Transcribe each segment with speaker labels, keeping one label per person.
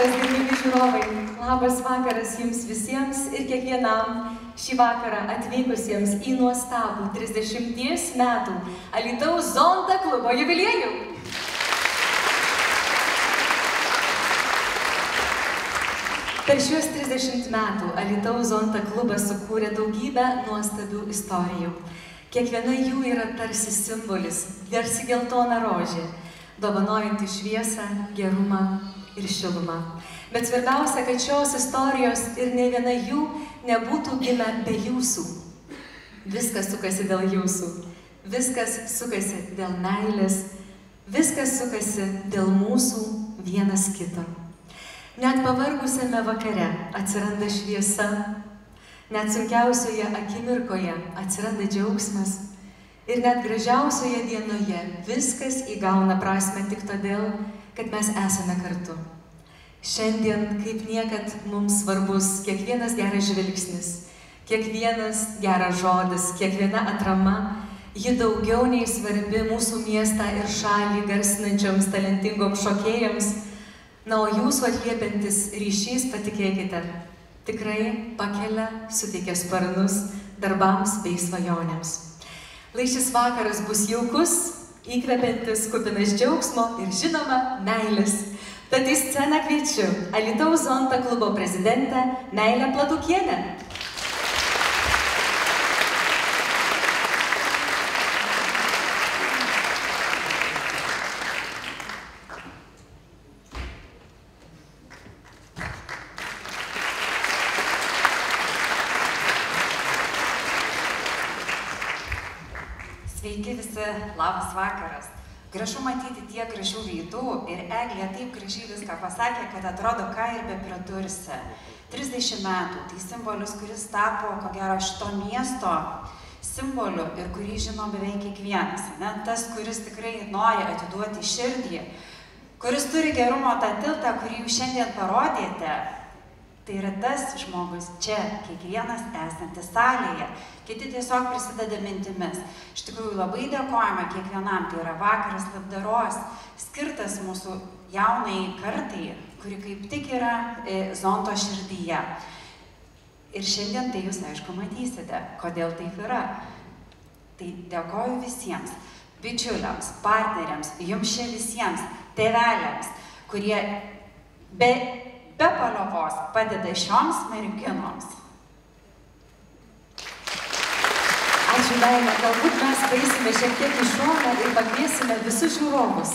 Speaker 1: vakaras, gerbiami žiūrovai. Labas vakaras jums visiems ir kiekvienam šį vakarą atvykusiems į nuostabų 30 metų Alytaus Zonta klubo jubiliejų. Per šiuos 30 metų Alytaus Zonta klubas sukūrė daugybę nuostabių istorijų. Kiekviena jų yra tarsi simbolis, tarsi geltona rožė, dovanojanti šviesą, gerumą ir šilumą. Bet svarbiausia, kad šios istorijos ir ne viena jų nebūtų gimę be jūsų. Viskas sukasi dėl jūsų, viskas sukasi dėl meilės, viskas sukasi dėl mūsų vienas kito. Net pavargusiame vakare atsiranda šviesa, net sunkiausioje akimirkoje atsiranda džiaugsmas ir net gražiausioje dienoje viskas įgauna prasmę tik todėl, kad mes esame kartu. Šiandien kaip niekad mums svarbus kiekvienas geras žvilgsnis, kiekvienas geras žodis, kiekviena atrama, ji daugiau nei svarbi mūsų miestą ir šalį garsinančioms talentingoms šokėjams. Na, o jūsų atliepiantis ryšys, patikėkite, tikrai pakelia, suteikia sparnus darbams bei svajonėms. Lai šis vakaras bus jaukus, įkvepiantis, kupinas džiaugsmo ir žinoma meilės. Tad į sceną kviečiu Alytaus Zonta klubo prezidentę Meilę Pladukienę.
Speaker 2: Sveiki visi, labas vakaras. Gražu matyti tiek gražių veidų ir Eglė taip gražiai viską pasakė, kad atrodo, ką ir be pridursi. 30 metų, tai simbolis, kuris tapo, ko gero, šito miesto simboliu ir kurį žino beveik kiekvienas. Net tas, kuris tikrai nori atiduoti širdį, kuris turi gerumo tą tiltą, kurį jūs šiandien parodėte, tai yra tas žmogus čia, kiekvienas esantis salėje. Kiti tiesiog prisideda mintimis. Iš tikrųjų labai dėkojame kiekvienam, tai yra vakaras labdaros, skirtas mūsų jaunai kartai, kuri kaip tik yra Zonto širdyje. Ir šiandien tai jūs aišku matysite, kodėl taip yra. Tai dėkoju visiems, bičiuliams, partneriams, jums čia visiems, tėveliams, kurie be paliovos padeda šioms merginoms.
Speaker 1: Ačiū, Meilė. Galbūt mes paeisime šiek tiek į šoną ir pakviesime visus žiūrovus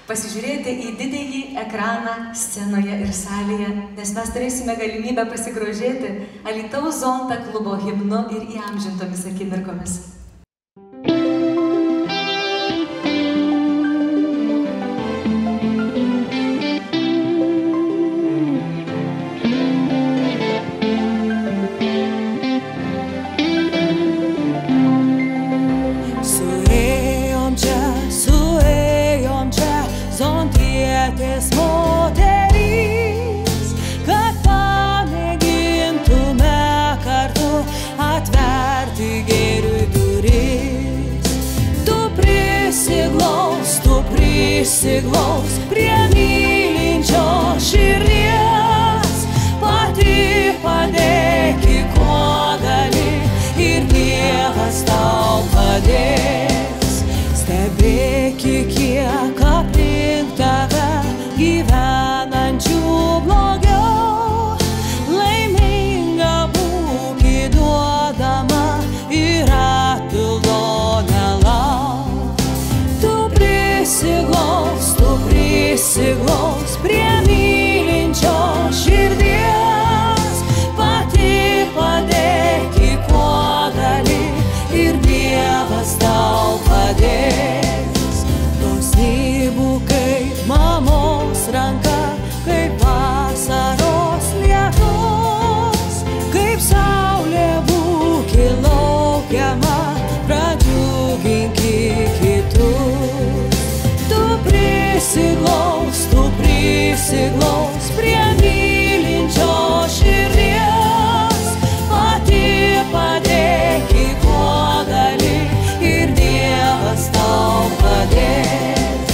Speaker 1: pasižiūrėti į didįjį ekraną scenoje ir salėje, nes mes turėsime galimybę pasigrožėti Alytaus Zonta klubo himnu ir įamžintomis akimirkomis.
Speaker 3: Moterys, kad pamėgintume kartu atverti gėriui duris. Tu prisiglaus prie mylinčio širdies, pati padėki, kuo gali, ir Dievas tau padės. Stebėki, kiek aplink tave gyvenančių blogiau, laiminga būk įduodama ir atpildo nelauk. Tu prisiglaus prie mylinčio širdies, pati padėki, kuo gali, ir Dievas tau padės. Dosniai būk kaip mamos ranka, kaip vasaros lietus, kaip saulė būk laukiama, pradžiuginki kitus. Tu prisiglaus prie mylinčio širdies, pati padėki, kuo gali, ir Dievas tau padės.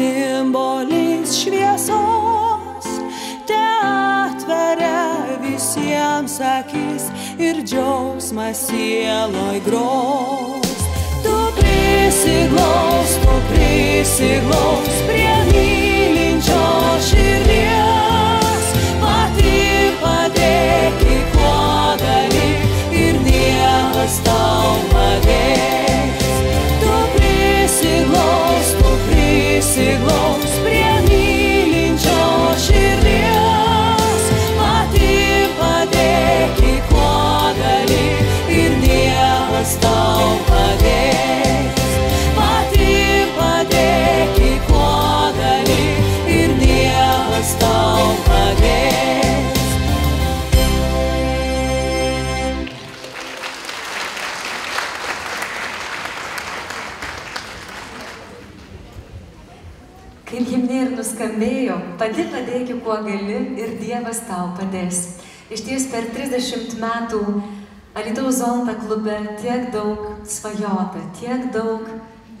Speaker 3: simbolis šviesos, te atveria visiems akis ir džiaugsmas sieloj gros. Tu prisiglaus prie mylinčio širdies, pati padėki, kuo gali ir Dievas tau padės. Tu prisiglaus prie mylinčio širdies, pati padėki, kuo gali ir Dievas tau padės. Pati padėki, kuo gali ir Dievas tau padės.
Speaker 1: Kaip himne ir nuskambėjo, pati padėki, kuo gali ir Dievas tau padės. Iš ties per 30 metų Alytaus Zonta klube tiek daug svajota, tiek daug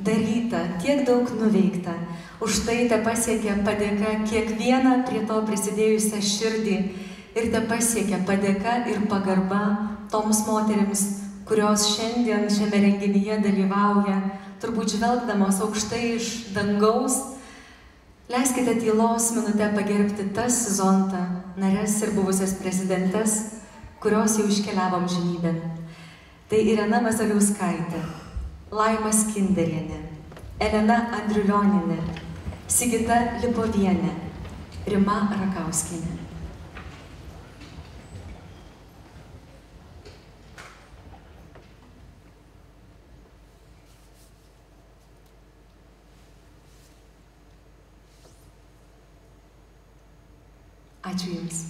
Speaker 1: daryta, tiek daug nuveikta. Už tai te pasiekė padėka kiekvieną prie to prisidėjusią širdį ir te pasiekė padėka ir pagarba toms moterims, kurios šiandien šiame renginyje dalyvauja, turbūt žvelgdamos aukštai iš dangaus. Leiskite tylos minutę pagerbti tas Zontą nares ir buvusias prezidentes, kurios jau iškeliavo amžinybėn. Tai Irena Mazaliauskaitė, Laima Skinderienė, Elena Andriulioninė, Sigita Lipovienė, Rima Rakauskienė. Ačiū Jums.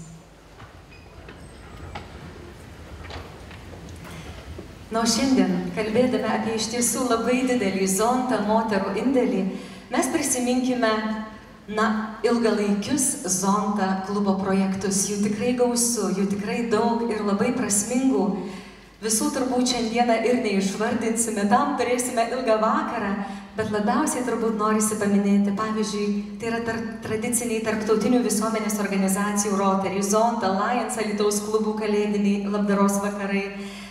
Speaker 1: Na, šiandien, kalbėdami apie iš tiesų labai didelį Zontą moterų indėlį, mes prisiminkime, ilgalaikius Zontą klubo projektus. Jų tikrai gausu, jų tikrai daug ir labai prasmingų. Visų turbūt šiandieną ir neišvardinsime, tam turėsime ilgą vakarą, bet labiausiai turbūt norisi paminėti, pavyzdžiui, tai yra tradiciniai tarptautinių visuomenės organizacijų Rotary, Zonta, Lions, Alytaus klubų kalėdiniai labdaros vakarai.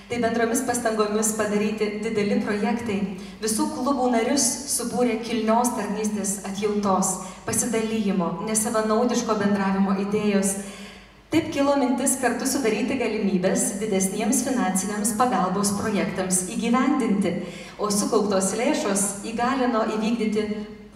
Speaker 1: Tai bendromis pastangomis padaryti dideli projektai. Visų klubų narius subūrė kilnios tarnystės atjautos, pasidalymo, nesavanaudiško bendravimo idėjos. Taip kilo mintis kartu sudaryti galimybės didesniems finansiniams pagalbos projektams įgyvendinti, o sukauptos lėšos įgalino įvykdyti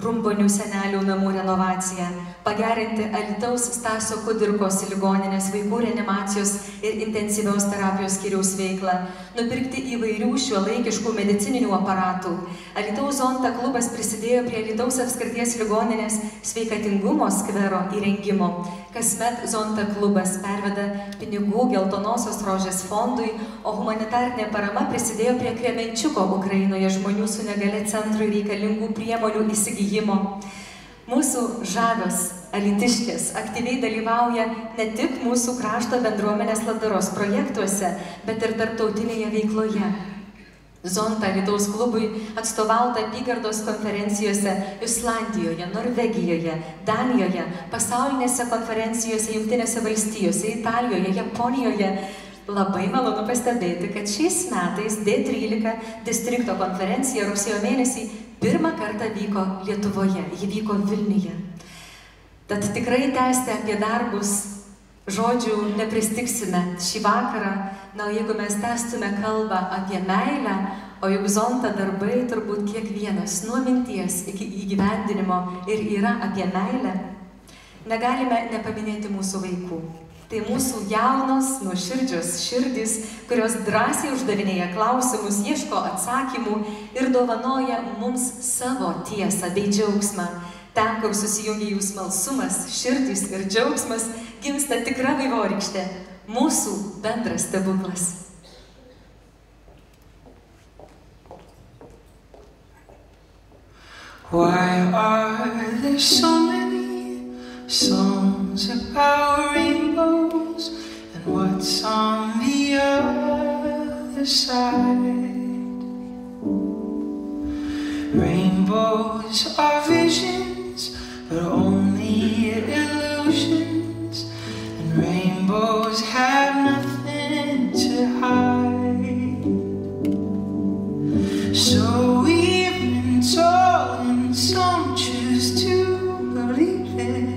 Speaker 1: Rumbonių senelių namų renovaciją, pagerinti Alytaus Stasio Kudirkos ligoninės vaikų reanimacijos ir intensyvios terapijos skyriaus veiklą, nupirkti įvairių šiuolaikiškų medicininių aparatų. Alytaus Zonta klubas prisidėjo prie Alytaus apskrities ligoninės sveikatingumo skvero įrengimo. Kasmet Zonta klubas perveda pinigų Geltonosios rožės fondui, o humanitarinė parama prisidėjo prie Kremenčiuko Ukrainoje žmonių su negalia centrui reikalingų priemonių įsigijimo. Mūsų žavios alytiškės aktyviai dalyvauja ne tik mūsų krašto bendruomenės labdaros projektuose, bet ir tarptautinėje veikloje. Zonta Alytaus klubui atstovauta apygardos konferencijose Islandijoje, Norvegijoje, Danijoje, pasaulinėse konferencijose Jungtinėse valstijose, Italijoje, Japonijoje. Labai malonu pastebėti, kad šiais metais D13 distrikto konferencija rugsėjo mėnesį pirmą kartą vyko Lietuvoje, ji vyko Vilniuje. Tad tikrai tęsti apie darbus žodžių nepristiksime šį vakarą, na, jeigu mes tęstume kalbą apie meilę, o juk Zonta darbai turbūt kiekvienas nuo minties iki įgyvendinimo ir yra apie meilę, negalime nepaminėti mūsų vaikų. Tai mūsų jaunos, nuoširdžios širdys, kurios drąsiai uždavinėja klausimus, ieško atsakymų ir dovanoja mums savo tiesą bei džiaugsmą. Ten, kur susijungia jų smalsumas, širdys ir džiaugsmas, gimsta tikra vaivorykštė, mūsų bendras stebuklas.
Speaker 4: Why are there so many songs about rainbows, and what's on the other side? Rainbows are visions choose to believe it.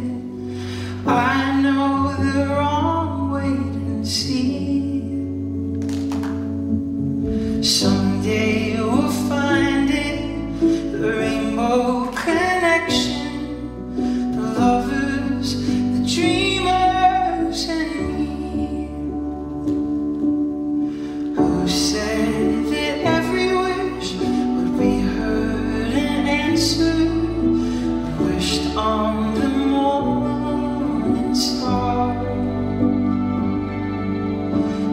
Speaker 4: I know the wrong, wait and see. Someday we'll find it, the rainbow connection, the lovers, the dreamers, and me. Who said that every wish would be heard and answered? Wished on the morning star.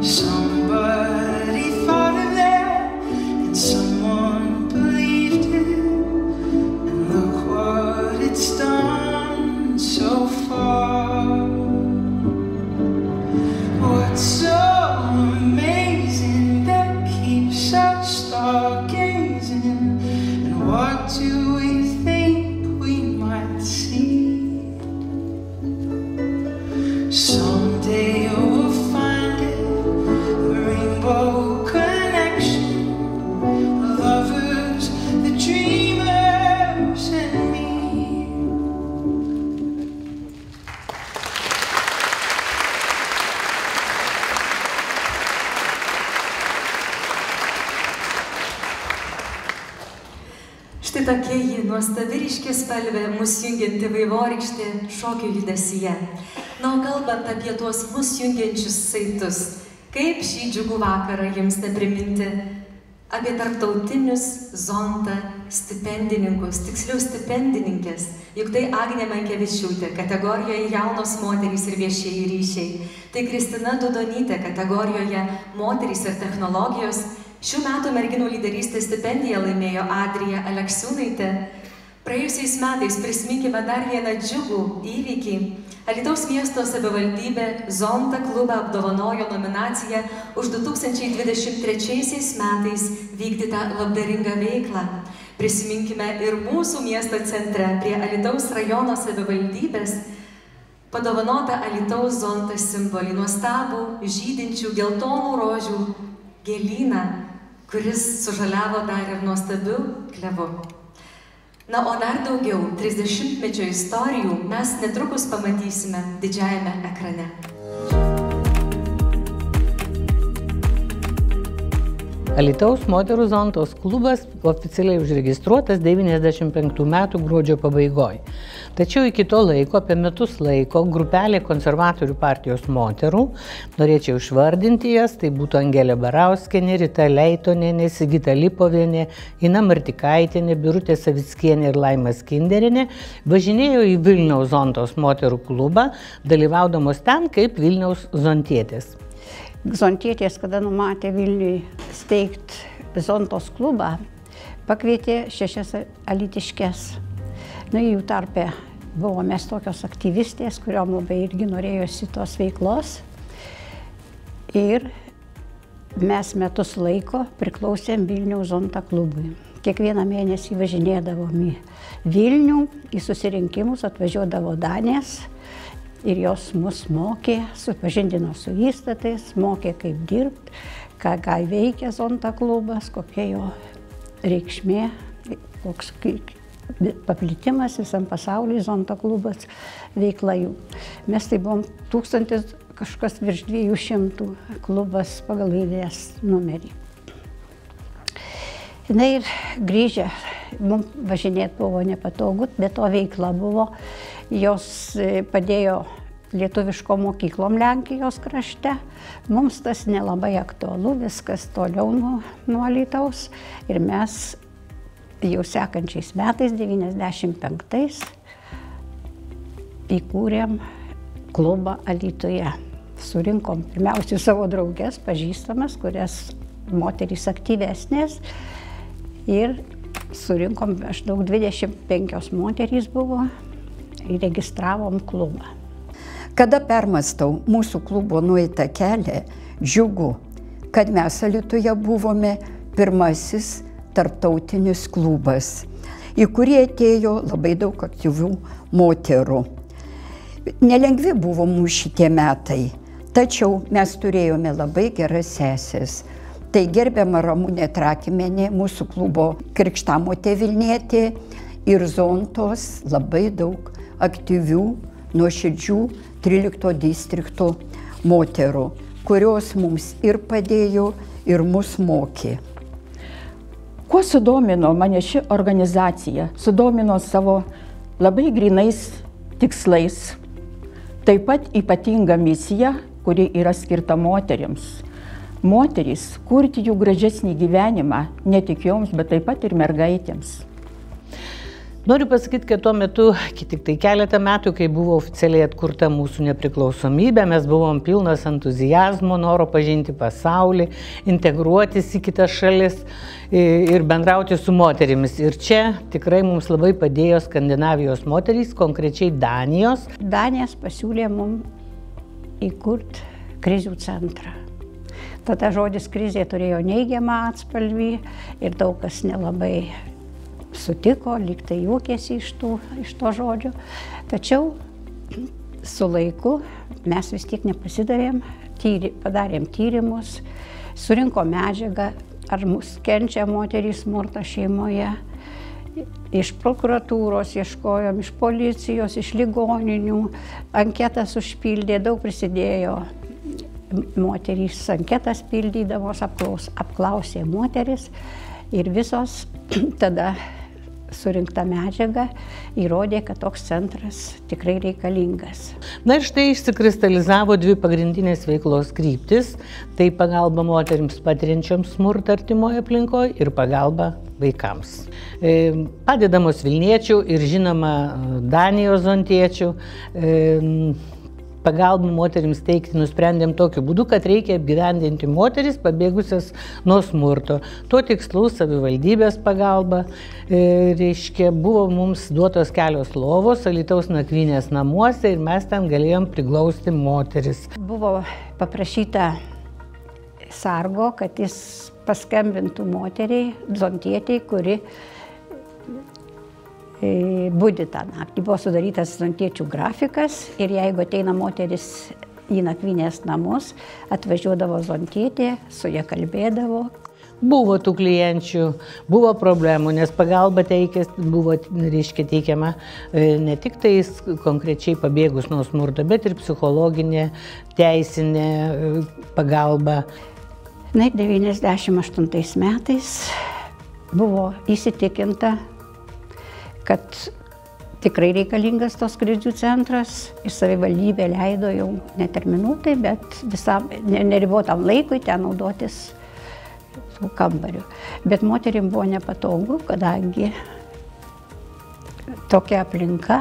Speaker 4: Somebody thought of that, and someone believed it, and look what it's done so far. What's so amazing that keeps us stargazing, and what do we think we might see? Someday we'll find it, the rainbow connection, the lovers, the dreamers, and me.
Speaker 1: Štai tokia ji nuostabi ryškiaspalvė mus jungianti vaivorykštė šokio judesyje. Na, o kalbant apie tuos mus jungiančius saitus, kaip šį džiugų vakarą jums nepriminti apie tarptautinius Zonta stipendininkus, tiksliau stipendininkės, juk tai Agnė Mankevičiūtė, kategorijoje jaunos moterys ir viešieji ryšiai, tai Kristina Dudonytė, kategorijoje moterys ir technologijos. Šių metų merginų lyderystės stipendiją laimėjo Adrija Aleksiūnaitė. Praėjusiais metais prisiminkime dar vieną džiugų įvykį. Alytaus miesto savivaldybė Zonta klubą apdovanojo nominaciją už 2023 metais vykdytą labdaringą veiklą. Prisiminkime ir mūsų miesto centre prie Alytaus rajono savivaldybės padovanotą Alytaus Zonta simbolį, nuostabų žydinčių geltonų rožių gėlyną, kuris sužaliavo dar ir nuostabiu klevu. Na, o dar daugiau 30-mečio istorijų mes netrukus pamatysime didžiajame ekrane.
Speaker 5: Alytaus moterų Zontos klubas oficialiai užregistruotas 95 metų gruodžio pabaigoje. Tačiau iki to laiko, apie metus laiko, grupelė konservatorių partijos moterų, norėčiau išvardinti jas, tai būtų Angelė Barauskienė, Rita Leitonienė, Sigita Lipovienė, Ina Martikaitienė, Birutė Savickienė ir Laima Skinderienė, važinėjo į Vilniaus Zontos moterų klubą, dalyvaudamos ten kaip Vilniaus zontietės.
Speaker 6: Zontietės, kada numatė Vilniui steigti Zontos klubą, pakvietė 6 alytiškes. Jų tarpe buvo mes tokios aktyvistės, kuriom labai irgi norėjosi tos veiklos. Ir mes metus laiko priklausėm Vilniaus Zonta klubui. Kiekvieną mėnesį važinėdavom į Vilnių, į susirinkimus atvažiuodavo Danės. Ir jos mus mokė, supažindino su įstatais, mokė kaip dirbti, ką veikia Zonta klubas, kokia jo reikšmė, koks paplitimas visam pasaulyje Zonta klubas veikla jų. Mes tai buvom 1000 kažkas virš 200 klubas pagal eilės numerį. Ir grįžę, mums važinėti buvo nepatogu, bet to veikla buvo. Jos padėjo lietuviško mokyklom Lenkijos krašte. Mums tas nelabai aktualu, viskas toliau nuo Alytaus. Ir mes jau sekančiais metais, 95, įkūrėm klubą Alytuje. Surinkom pirmiausiai savo draugės, pažįstamas, kurias moterys aktyvesnės. Ir surinkom maždaug 25 moterys buvo. Įregistravom klubą.
Speaker 7: Kada permastau mūsų klubo nueitą kelią, džiugu, kad mes Alytuje buvome pirmasis tarptautinis klubas, į kurį atėjo labai daug aktyvių moterų. Nelengvi buvo mūsų šitie metai, tačiau mes turėjome labai geras sesės. Tai gerbiama Ramunė Trakimienė, mūsų klubo krikštamotė Vilnietė, ir Zontos labai daug aktyvių, nuoširdžių 13 distrikto moterų, kurios mums ir padėjo, ir mus mokė.
Speaker 8: Kuo sudomino mane ši organizacija? Sudomino savo labai grinais tikslais. Taip pat ypatinga misija, kuri yra skirta moterims. Moterys kurti jų gražesnį gyvenimą, ne tik joms, bet taip pat ir mergaitėms.
Speaker 5: Noriu pasakyti, kad tuo metu, tik tai keletą metų, kai buvo oficialiai atkurta mūsų nepriklausomybė, mes buvom pilnas entuzijazmo, noro pažinti pasaulį, integruotis į kitas šalis ir bendrauti su moterimis. Ir čia tikrai mums labai padėjo Skandinavijos moterys, konkrečiai Danijos.
Speaker 6: Danijas pasiūlė mums įkurti krizių centrą. Tada žodis krizė turėjo neigiamą atspalvį ir daug kas nelabai sutiko, lyg tai juokėsi iš to žodžio. Tačiau su laiku mes vis tiek nepasidavėm, padarėm tyrimus, surinko medžiagą, ar mus kenčia moterys smurtą šeimoje. Iš prokuratūros ieškojom, iš policijos, iš ligoninių, anketas užpildė, daug prisidėjo moterys, anketas pildydamos, apklausė moteris ir visos tada surinkta medžiaga įrodė, kad toks centras tikrai reikalingas.
Speaker 5: Na ir štai išsikristalizavo dvi pagrindinės veiklos kryptis. Tai pagalba moterims patiriančioms smurtą artimoje aplinkoje ir pagalba vaikams. Padedamos Vilniečių ir žinoma Danijos zontiečių. Pagalbą moterims teikti nusprendėm tokiu būdu, kad reikia apgyvendinti moteris pabėgusias nuo smurto. Tuo tikslu savivaldybės pagalba, reiškia, buvo mums duotos kelios lovos Alytaus nakvynės namuose ir mes ten galėjom priglausti moteris.
Speaker 6: Buvo paprašyta sargo, kad jis paskambintų moteriai, zontietei, kuri budi tą naktį. Buvo sudarytas zontiečių grafikas ir jeigu ateina moteris į nakvynės namus, atvažiuodavo zontietė, su ja kalbėdavo.
Speaker 5: Buvo tų klienčių, buvo problemų, nes pagalba buvo, reiškia, teikiama ne tik tais konkrečiai pabėgus nuo smurto, bet ir psichologinė, teisinė pagalba.
Speaker 6: 98 metais buvo įsitikinta, kad tikrai reikalingas tos krizių centras ir savivaldybė leido jau neterminuotai, bet visam neribotam laikui ten naudotis kambariu. Bet moterim buvo nepatogu, kadangi tokia aplinka,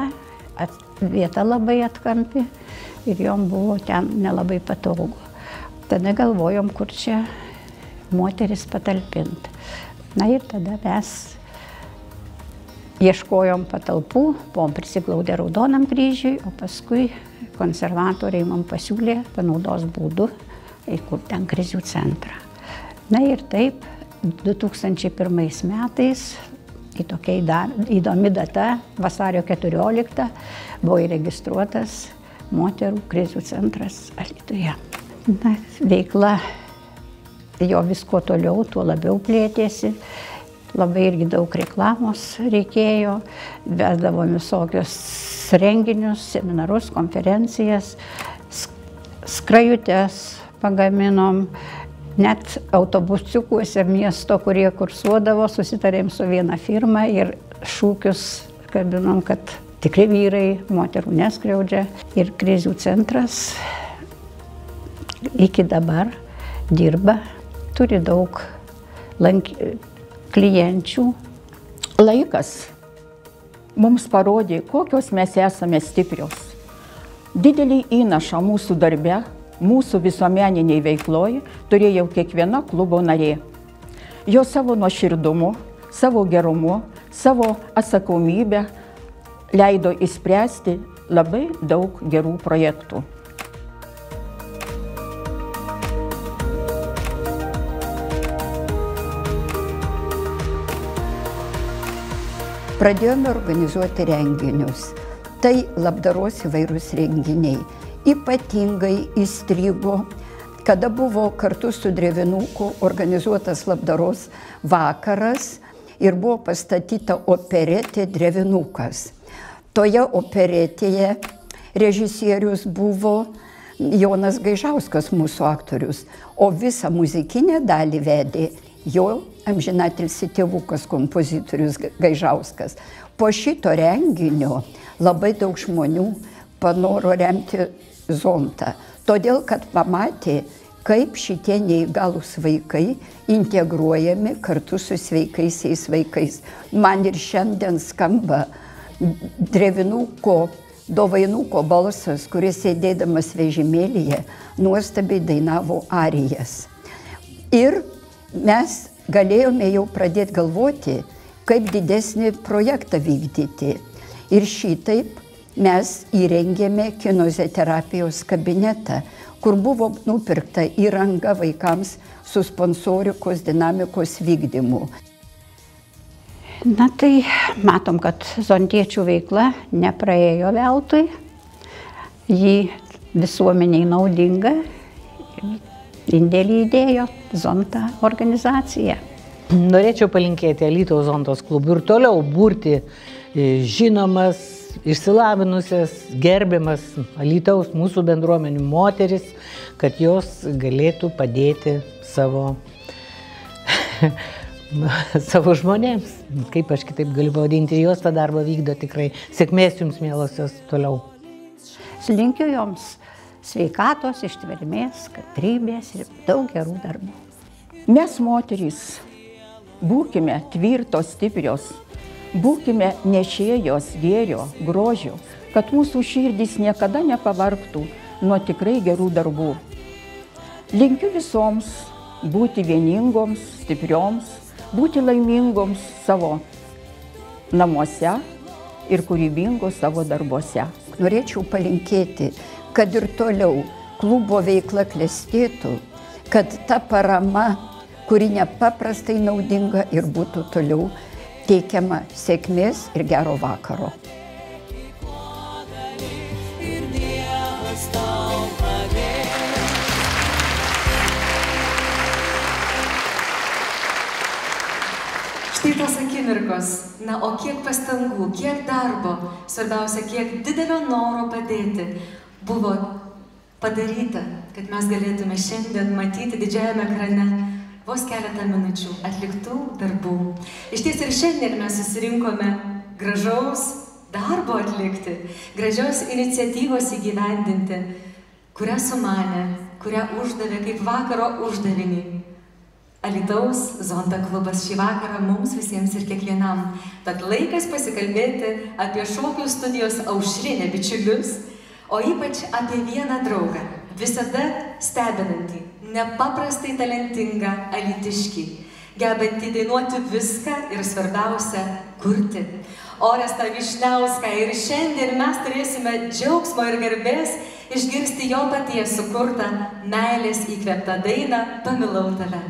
Speaker 6: vieta labai atkampi ir jom buvo ten nelabai patogu. Tada galvojom, kur čia moteris patalpinti. Na ir tada mes ieškojom patalpų, buvom prisiglaudę Raudonam kryžiui, o paskui konservatoriai mums pasiūlė panaudos būdu įkurti ten krizių centrą. Na ir taip, 2001 metais, į tokia įdomi data, vasario 14, buvo įregistruotas moterų krizių centras Alytuje. Na, veikla jo visko toliau, tuo labiau plėtėsi. Labai irgi daug reklamos reikėjo, vesdavom visokius renginius, seminarus, konferencijas, skrajutes pagaminom, net autobusiukuose miesto, kurie kursuodavo, susitarėm su viena firma ir šūkius kabinom, kad tikri vyrai moterų neskriaudžia. Ir krizių centras iki dabar dirba, turi daug klienčių.
Speaker 8: Laikas mums parodė, kokios mes esame stiprios. Didelį įnašą mūsų darbe, mūsų visuomeniniai veikloj turėjo kiekviena klubo narė. Jo savo nuoširdumu, savo gerumu, savo atsakomybę leido išspręsti labai daug gerų projektų.
Speaker 7: Pradėjome organizuoti renginius. Tai labdaros įvairūs renginiai. Ypatingai įstrigo, kada buvo kartu su Drevinuku organizuotas labdaros vakaras ir buvo pastatyta operetė Drevinukas. Toje operetėje režisierius buvo Jonas Gaižauskas, mūsų aktorius, o visą muzikinę dalį vedė jo amžinatilsį tėvukas, kompozitorius Gaižauskas. Po šito renginio labai daug žmonių panoro remti Zontą, todėl kad pamatė, kaip šitie neįgalūs vaikai integruojami kartu su sveikaisiais vaikais. Man ir šiandien skamba Drevinuko, Dovainuko balsas, kuris sėdėdamas vežimėlyje nuostabiai dainavo arijas. Ir mes galėjome jau pradėti galvoti, kaip didesnį projektą vykdyti. Ir šitaip mes įrengėme kineziterapijos kabinetą, kur buvo nupirkta įranga vaikams su sponsorikos dinamikos vykdymu.
Speaker 6: Na tai matom, kad zontiečių veikla nepraėjo veltui, ji visuomeniai naudinga, indėlį įdėjo Zonta organizacija.
Speaker 5: Norėčiau palinkėti Alytaus Zontos klubui ir toliau burti žinomas, išsilavinusias, gerbiamas Alytaus mūsų bendruomenių moteris, kad jos galėtų padėti savo žmonėms, kaip aš kitaip galiu pavadinti, jos tą darbą vykdo tikrai. Sėkmės jums, mielosios, toliau.
Speaker 6: Linkiu joms sveikatos, ištvermės, kantrybės ir daug gerų darbų.
Speaker 8: Mes moterys būkime tvirtos, stiprios, būkime nešėjos gėrio, grožio, kad mūsų širdys niekada nepavargtų nuo tikrai gerų darbų. Linkiu visoms būti vieningoms, stiprioms, būti laimingoms savo namuose ir kūrybingos savo darbuose.
Speaker 7: Norėčiau palinkėti, kad ir toliau klubo veikla klestėtų, kad ta parama, kuri nepaprastai naudinga, ir būtų toliau teikiama. Sėkmės ir gero vakaro.
Speaker 1: Štai tos akimirkos, na, o kiek pastangų, kiek darbo, svarbiausia, kiek didelio noro padėti buvo padaryta, kad mes galėtume šiandien matyti didžiajame ekrane vos keletą minučių atliktų darbų. Iš ties ir šiandien mes susirinkome gražaus darbo atlikti, gražios iniciatyvos įgyvendinti, kurią sumanė, kurią uždavė kaip vakaro uždavinį Alytaus Zonta klubas šį vakarą mums visiems ir kiekvienam. Tad laikas pasikalbėti apie šokių studijos Aušrinę bičiulius, o ypač apie vieną draugą, visada stebinantį, nepaprastai talentingą alytiškį, gebantį dainuoti viską ir svarbiausia kurti. Orestą Vyšniauską, ir šiandien mes turėsime džiaugsmo ir garbės išgirsti jo paties sukurtą meilės įkvėptą dainą Pamilau tave.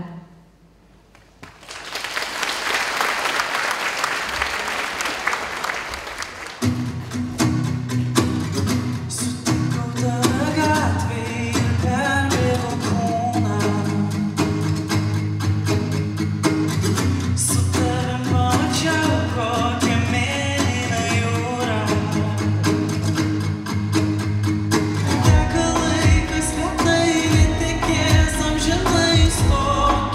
Speaker 4: Amžinai sto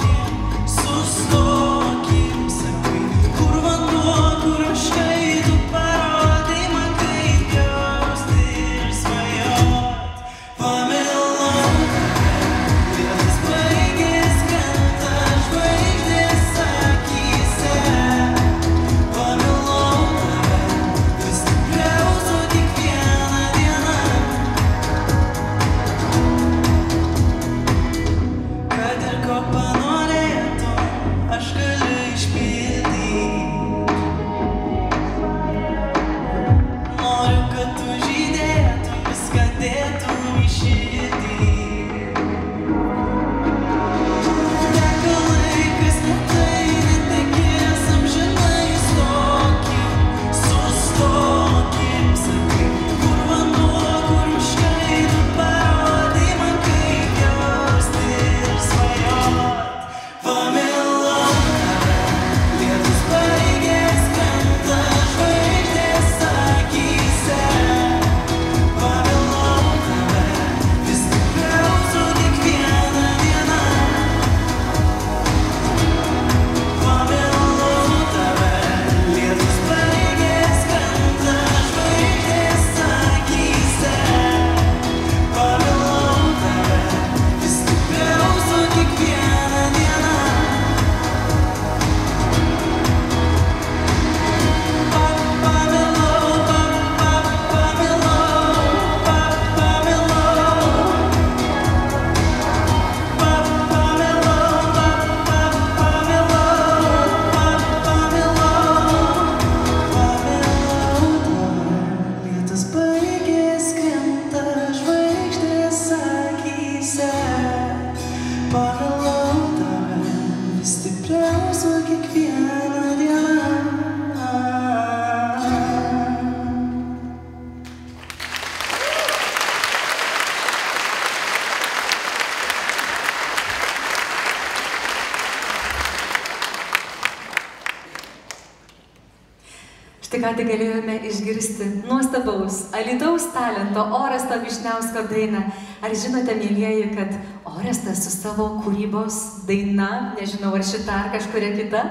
Speaker 1: Tai ką tik galėjome išgirsti nuostabaus Alytaus talento Oresto Vyšniausko dainą. Ar žinote, mėlyjeji, kad Orestas su savo kūrybos daina, nežinau ar šita ar kažkuria kita,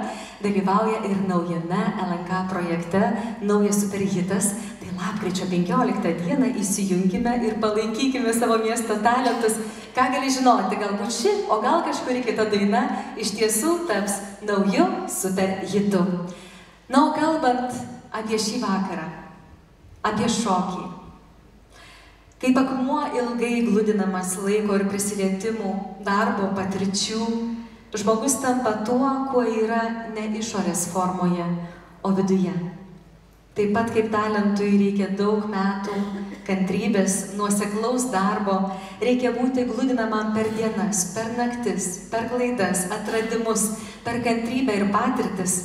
Speaker 1: dalyvauja ir naujame LNK projekte Naujas superhitas. Tai lapkričio 15 dieną įsijunkime ir palaikykime savo miesto talentus. Ką gali žinoti, galbūt ši, o gal kažkuri kita daina iš tiesų taps nauju superhitu. Na, o kalbant apie šį vakarą, apie šokį. Kaip akmuo ilgai gludinamas laiko ir prisilietimų, darbo, patirčių, žmogus tampa tuo, kuo yra ne išorės formoje, o viduje. Taip pat kaip talentui reikia daug metų, kantrybės, nuoseklaus darbo, reikia būti gludinamam per dienas, per naktis, per klaidas, atradimus, per kantrybę ir patirtis,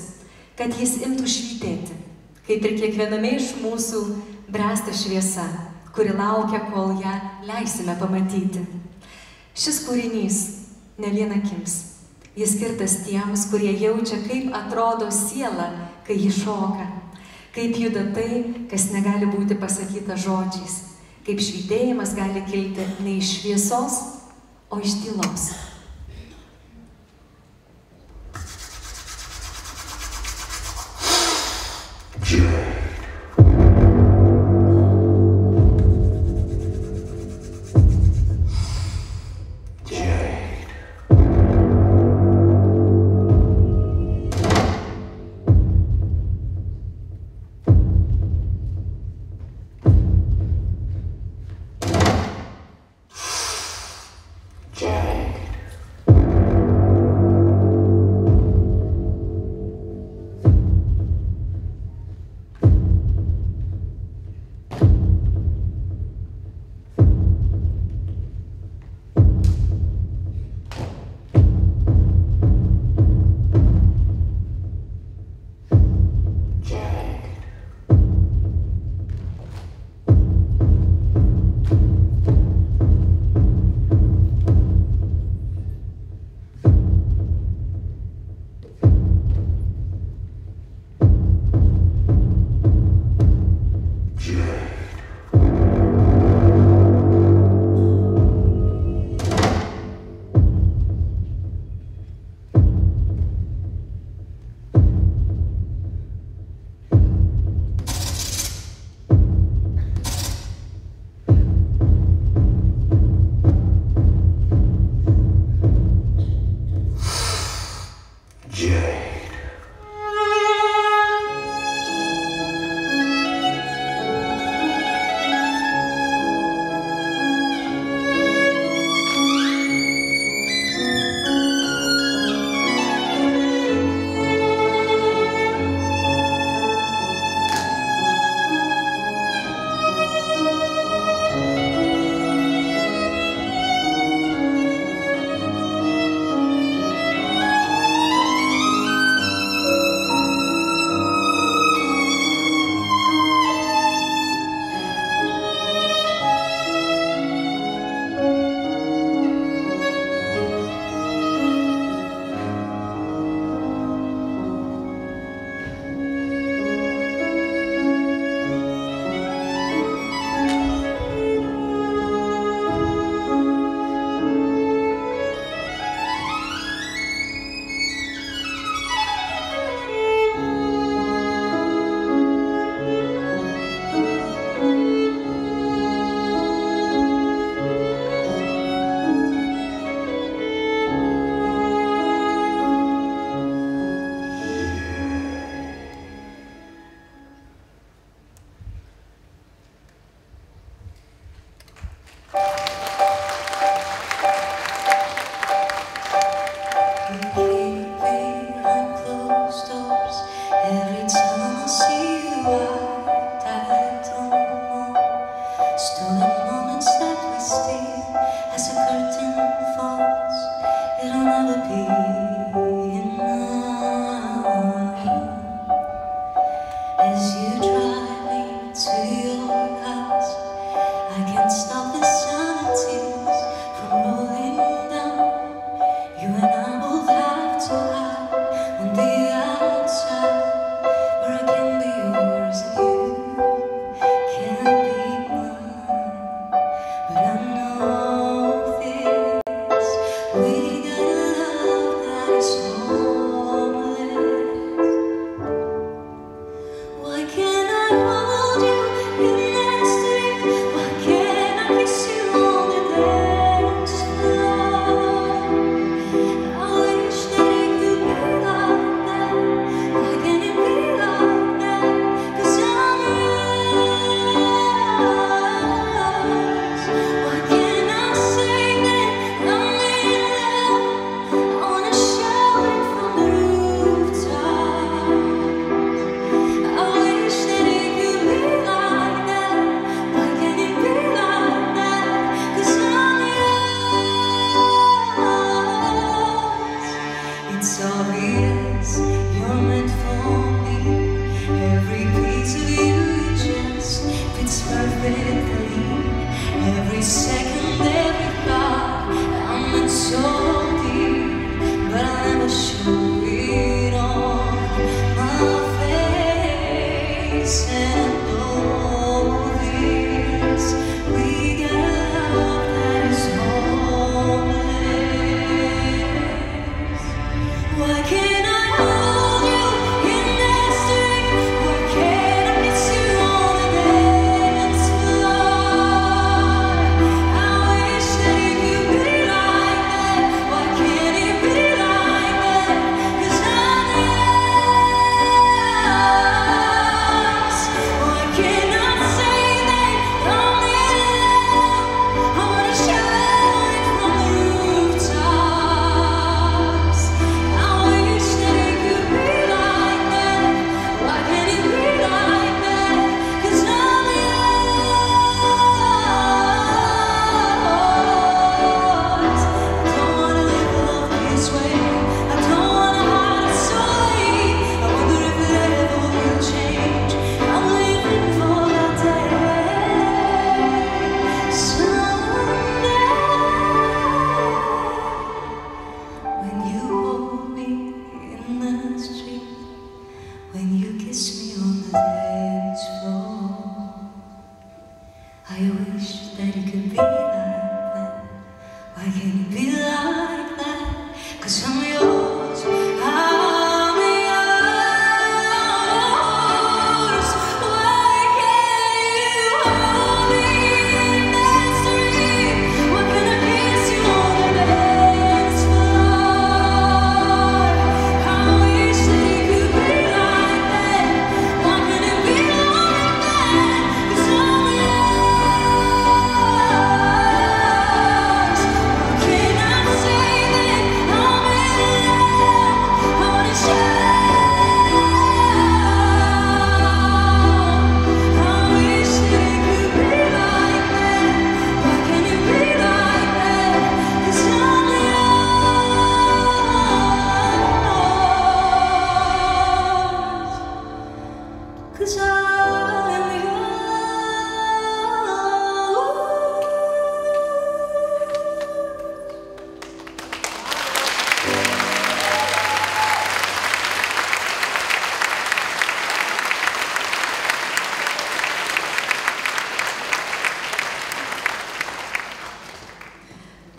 Speaker 1: kad jis imtų švytėti. Kaip ir kiekviename iš mūsų bręsta šviesa, kuri laukia, kol ją leisime pamatyti. Šis kūrinys ne vien akims. Jis skirtas tiems, kurie jaučia, kaip atrodo siela, kai ji šoka. Kaip juda tai, kas negali būti pasakyta žodžiais. Kaip švytėjimas gali kilti ne iš šviesos, o iš tylos.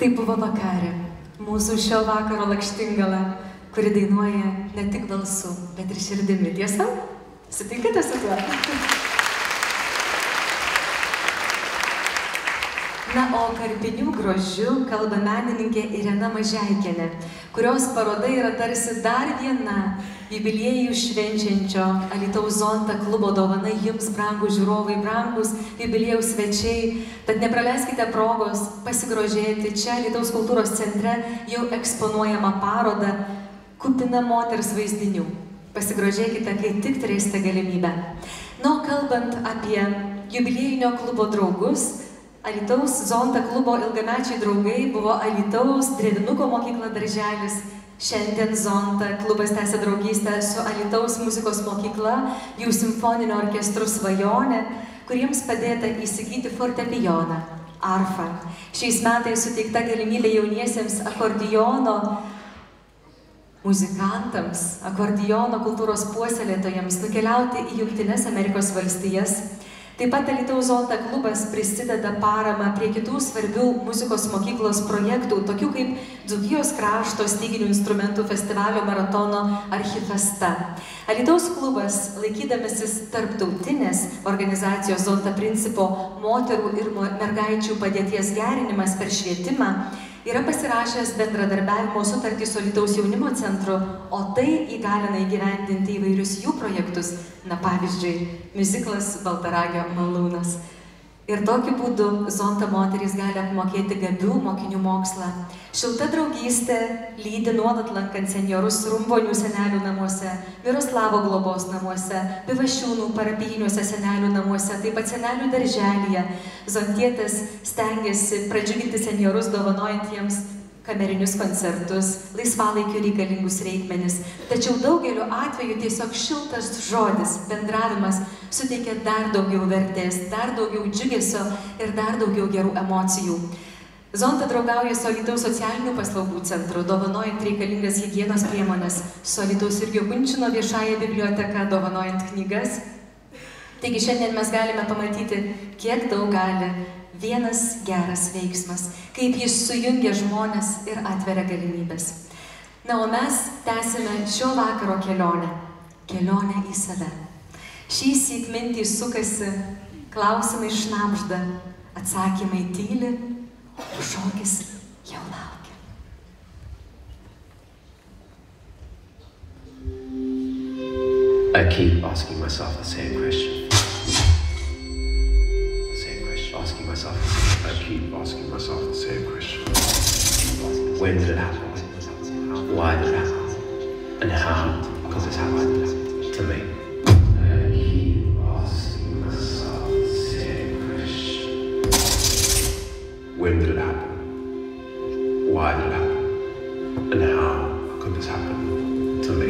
Speaker 1: Tai buvo Vakarė, mūsų šio vakaro lakštingala, kuri dainuoja ne tik balsu, bet ir širdimi. Tiesa? Sutinkate su tuo? Na, o Karpinių grožiu kalba menininkė Irena Mažeikienė, kurios paroda yra tarsi dar viena jubiliejų švenčiančio Alytaus Zonta klubo dovana jums, brangūs žiūrovai, brangūs jubiliejaus svečiai. Tad nepraleiskite progos pasigrožėti čia Alytaus kultūros centre jau eksponuojamą parodą kupina moters vaizdinių. Pasigrožėkite, kai tik turėsite galimybę. Na, kalbant apie jubiliejinio klubo draugus, Alytaus Zonta klubo ilgamečiai draugai buvo Alytaus Drevinuko mokykla darželis. Šiandien Zonta klubas tęsia draugystę su Alytaus muzikos mokykla, jų simfoninio orkestru Svajonė, kuriems padėta įsigyti fortepijoną, arfą. Šiais metais suteikta galimybė jauniesiems akordeono muzikantams, akordeono kultūros puoselėtojams nukeliauti į Jungtines Amerikos valstijas. Taip pat Alytaus Zonta klubas prisideda paramą prie kitų svarbių muzikos mokyklos projektų, tokių kaip Dzūkijos krašto styginių instrumentų festivalio maratono Archifesta. Alytaus klubas, laikydamasis tarptautinės organizacijos Zonta principo moterų ir mergaičių padėties gerinimas per švietimą, yra pasirašęs bendradarbiavimo sutartį su Alytaus jaunimo centru, o tai įgalina įgyvendinti įvairius jų projektus, na pavyzdžiui, miuziklas Baltaragio malūnas. Ir tokiu būdu Zonta moterys gali apmokėti gabių mokinių mokslą. Šilta draugystė lydi nuolat lankant senjorus Rumbonių senelių namuose, Miroslavo globos namuose, Pivašiūnų parapijiniuose senelių namuose, taip pat senelių darželyje. Zontietės stengiasi pradžiuginti senjorus, dovanojant jiems kamerinius koncertus, laisvalaikiu reikalingus reikmenis. Tačiau daugeliu atveju tiesiog šiltas žodis, bendravimas suteikia dar daugiau vertės, dar daugiau džiugesio ir dar daugiau gerų emocijų. Zonta draugauja su Alytaus socialinių paslaugų centru, dovanojant reikalingas higienos priemonės, su Alytaus Jurgio Kunčino viešąja biblioteka, dovanojant knygas. Taigi šiandien mes galime pamatyti, kiek daug gali vienas geras veiksmas, kaip jis sujungia žmones ir atveria galimybės. Na, o mes tęsime šio vakaro kelionę į save. Šįsyk mintys sukasi, klausimai šnabžda, atsakymai tyli, o šokis jau laukia.
Speaker 9: I keep asking myself the same question. I keep asking myself the same question. When did it happen? Why did it happen? And how could this happen to me? I keep asking myself the same question. When did it happen? Why did it happen? And how could this happen to me?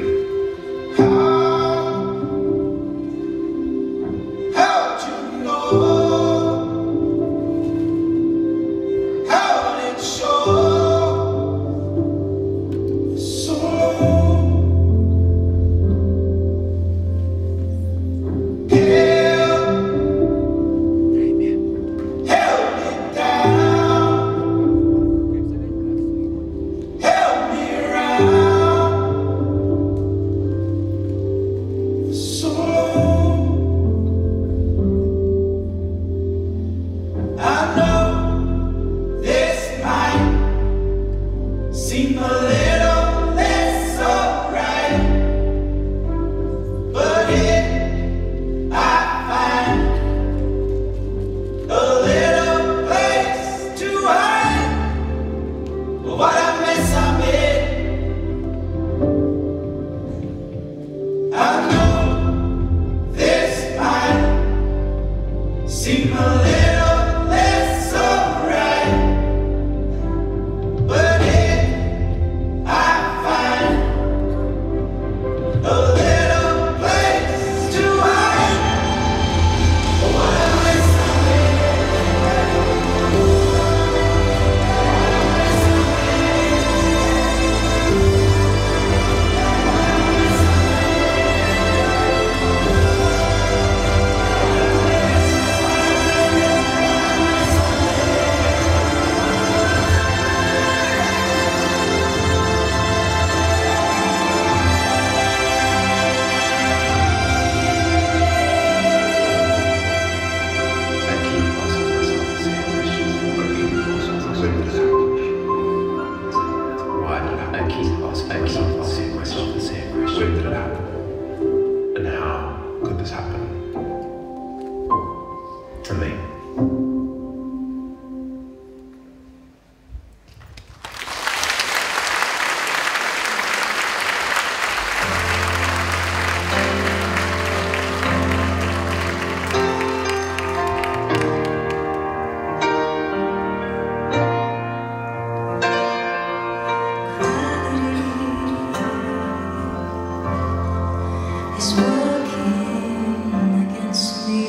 Speaker 3: Working against me.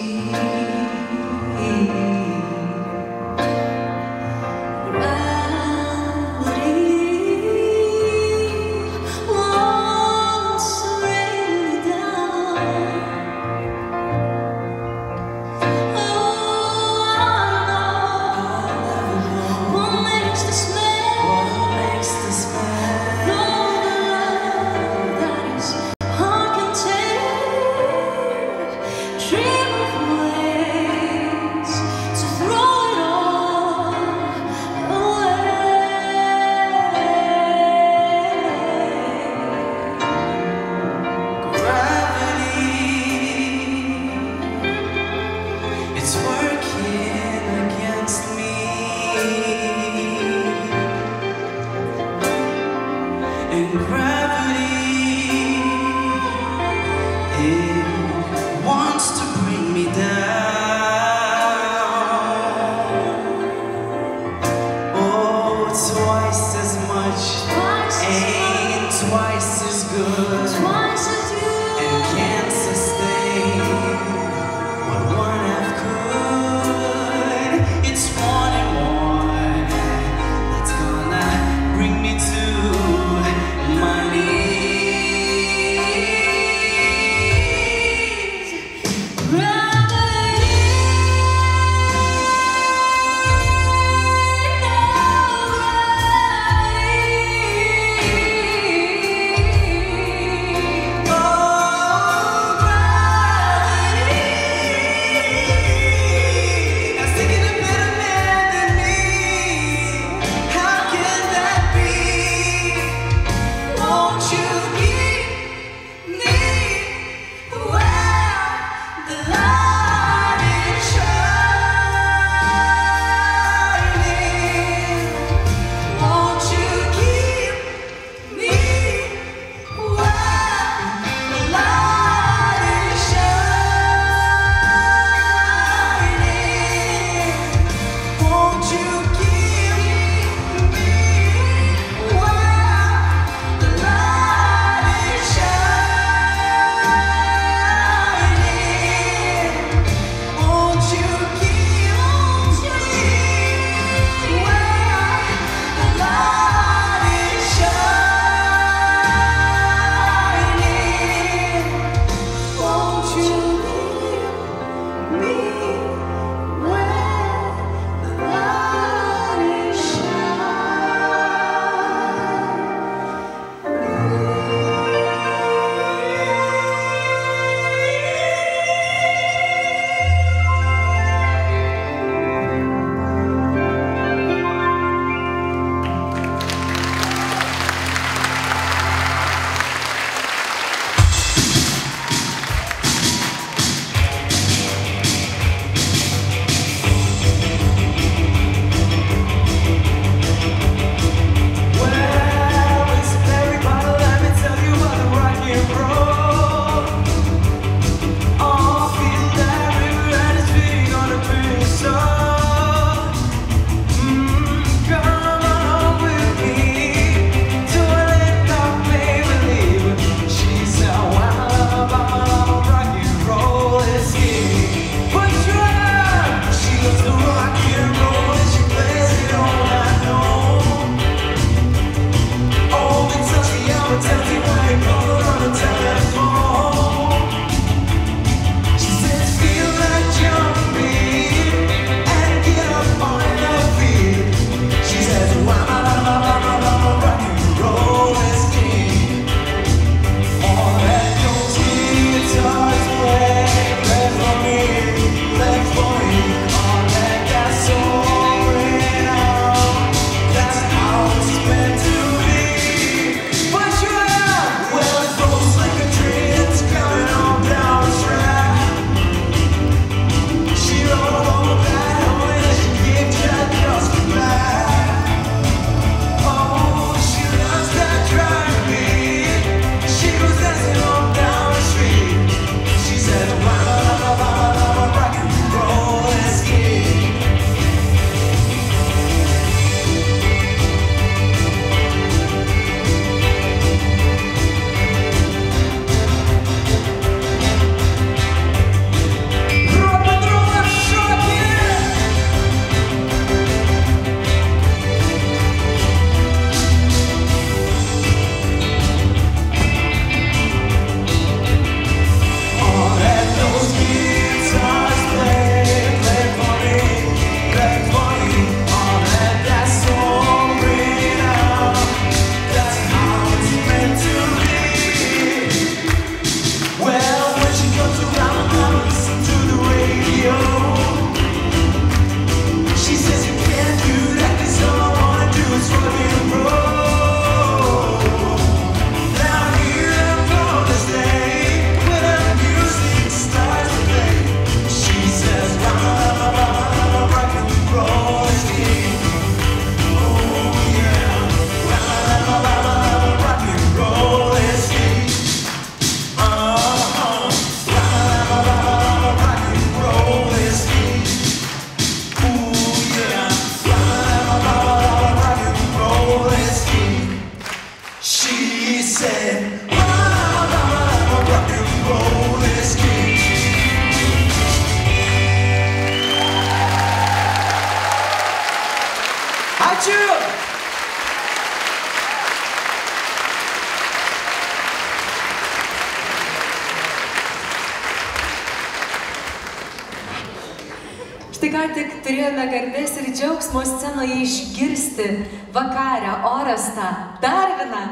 Speaker 1: Štai ką tik turėjome garbės ir džiaugsmo scenoje išgirsti vakarę Orestą Darviną,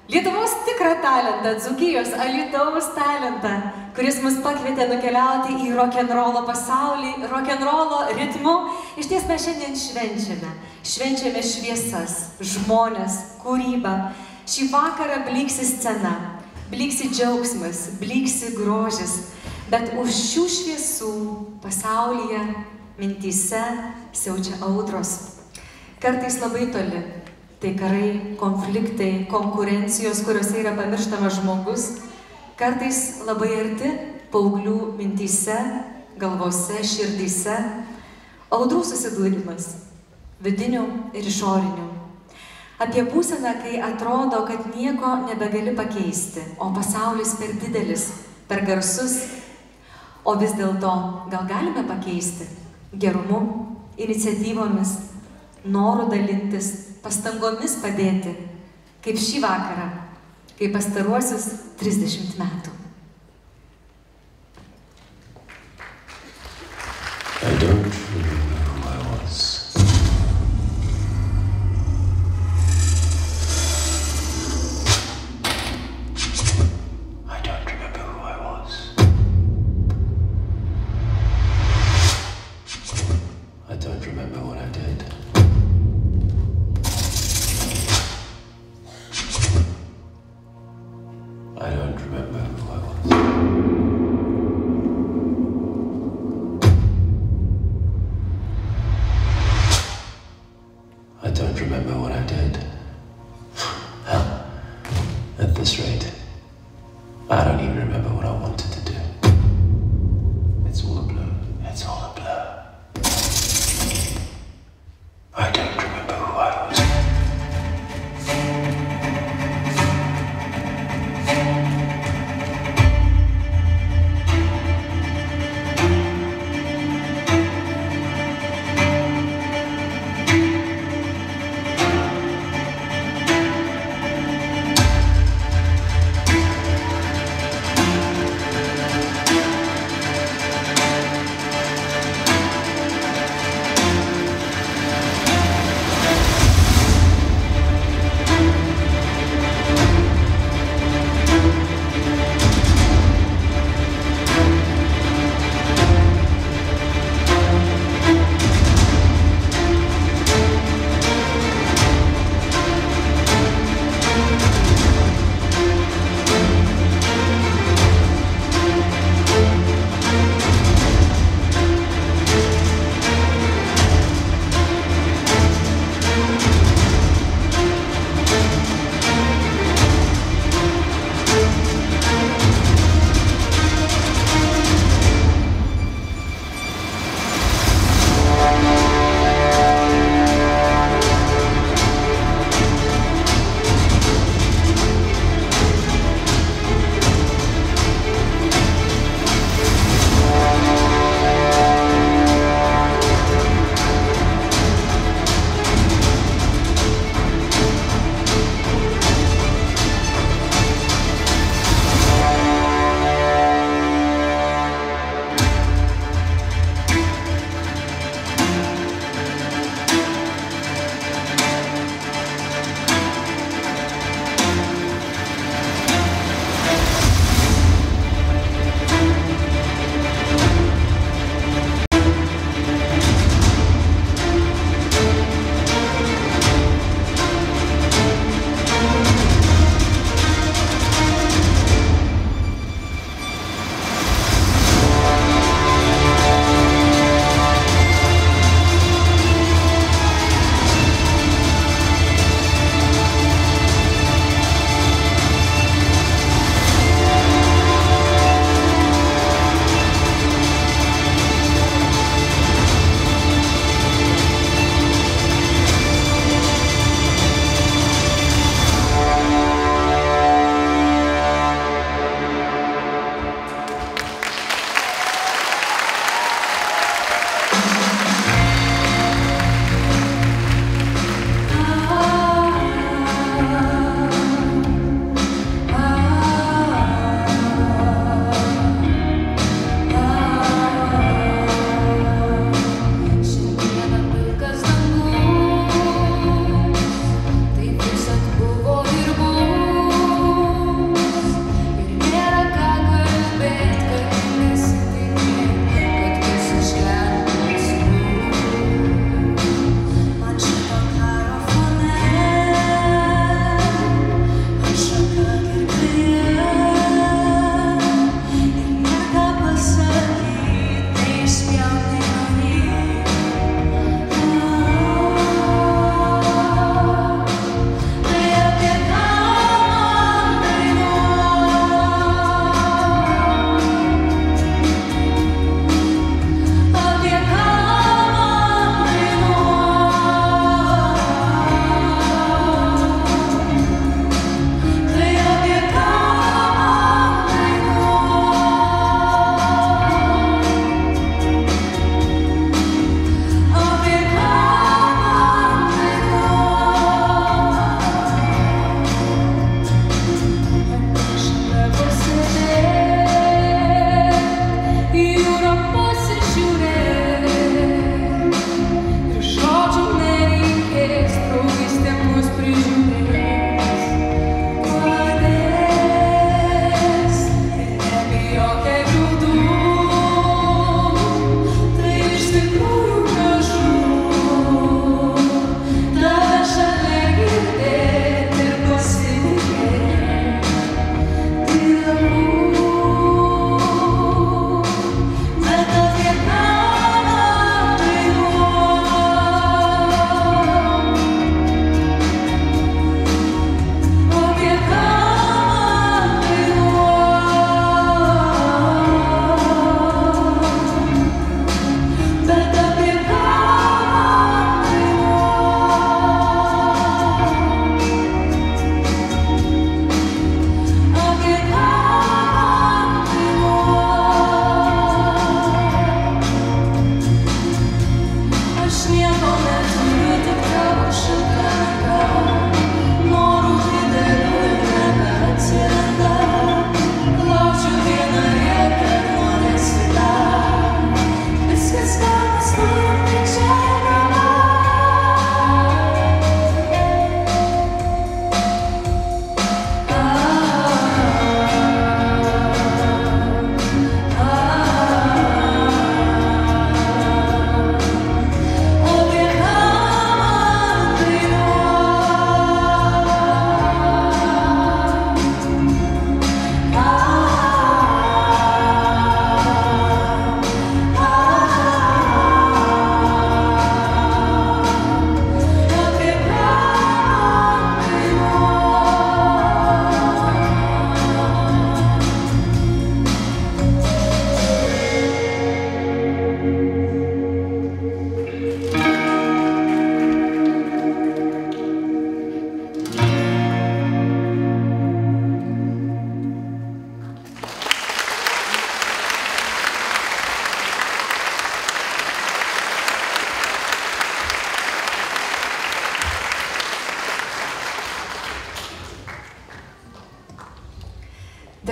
Speaker 1: Lietuvos tikrą talentą, Dzūkijos Alytaus talentą, kuris mus pakvietė nukeliauti į rokenrolo pasaulį, rokenrolo ritmu. Iš ties mes šiandien švenčiame šviesas, žmones, kūrybą. Šį vakarą blyksi scena, blyksi džiaugsmas, blyksi grožis, bet už šių šviesų pasaulyje, mintyse siaučia audros. Kartais labai toli. Tai karai, konfliktai, konkurencijos, kuriuose yra pamirštamas žmogus, kartais labai arti paauglių mintyse, galvose, širdyse, audrų susidūrimas, vidinių ir išorinių. Apie būseną, kai atrodo, kad nieko nebegali pakeisti, o pasaulis per didelis, per garsus, o vis dėlto gal galime pakeisti gerumu, iniciatyvomis, noru dalintis, pastangomis padėti, kaip šį vakarą, kaip pastaruosius 30 metų.
Speaker 9: I don't remember who I was. I don't remember who I was. I don't remember what I did. I don't remember who I was. I don't remember what I did. Hell, at this rate, I don't even remember what I wanted to do. It's all a blur. It's all a blur.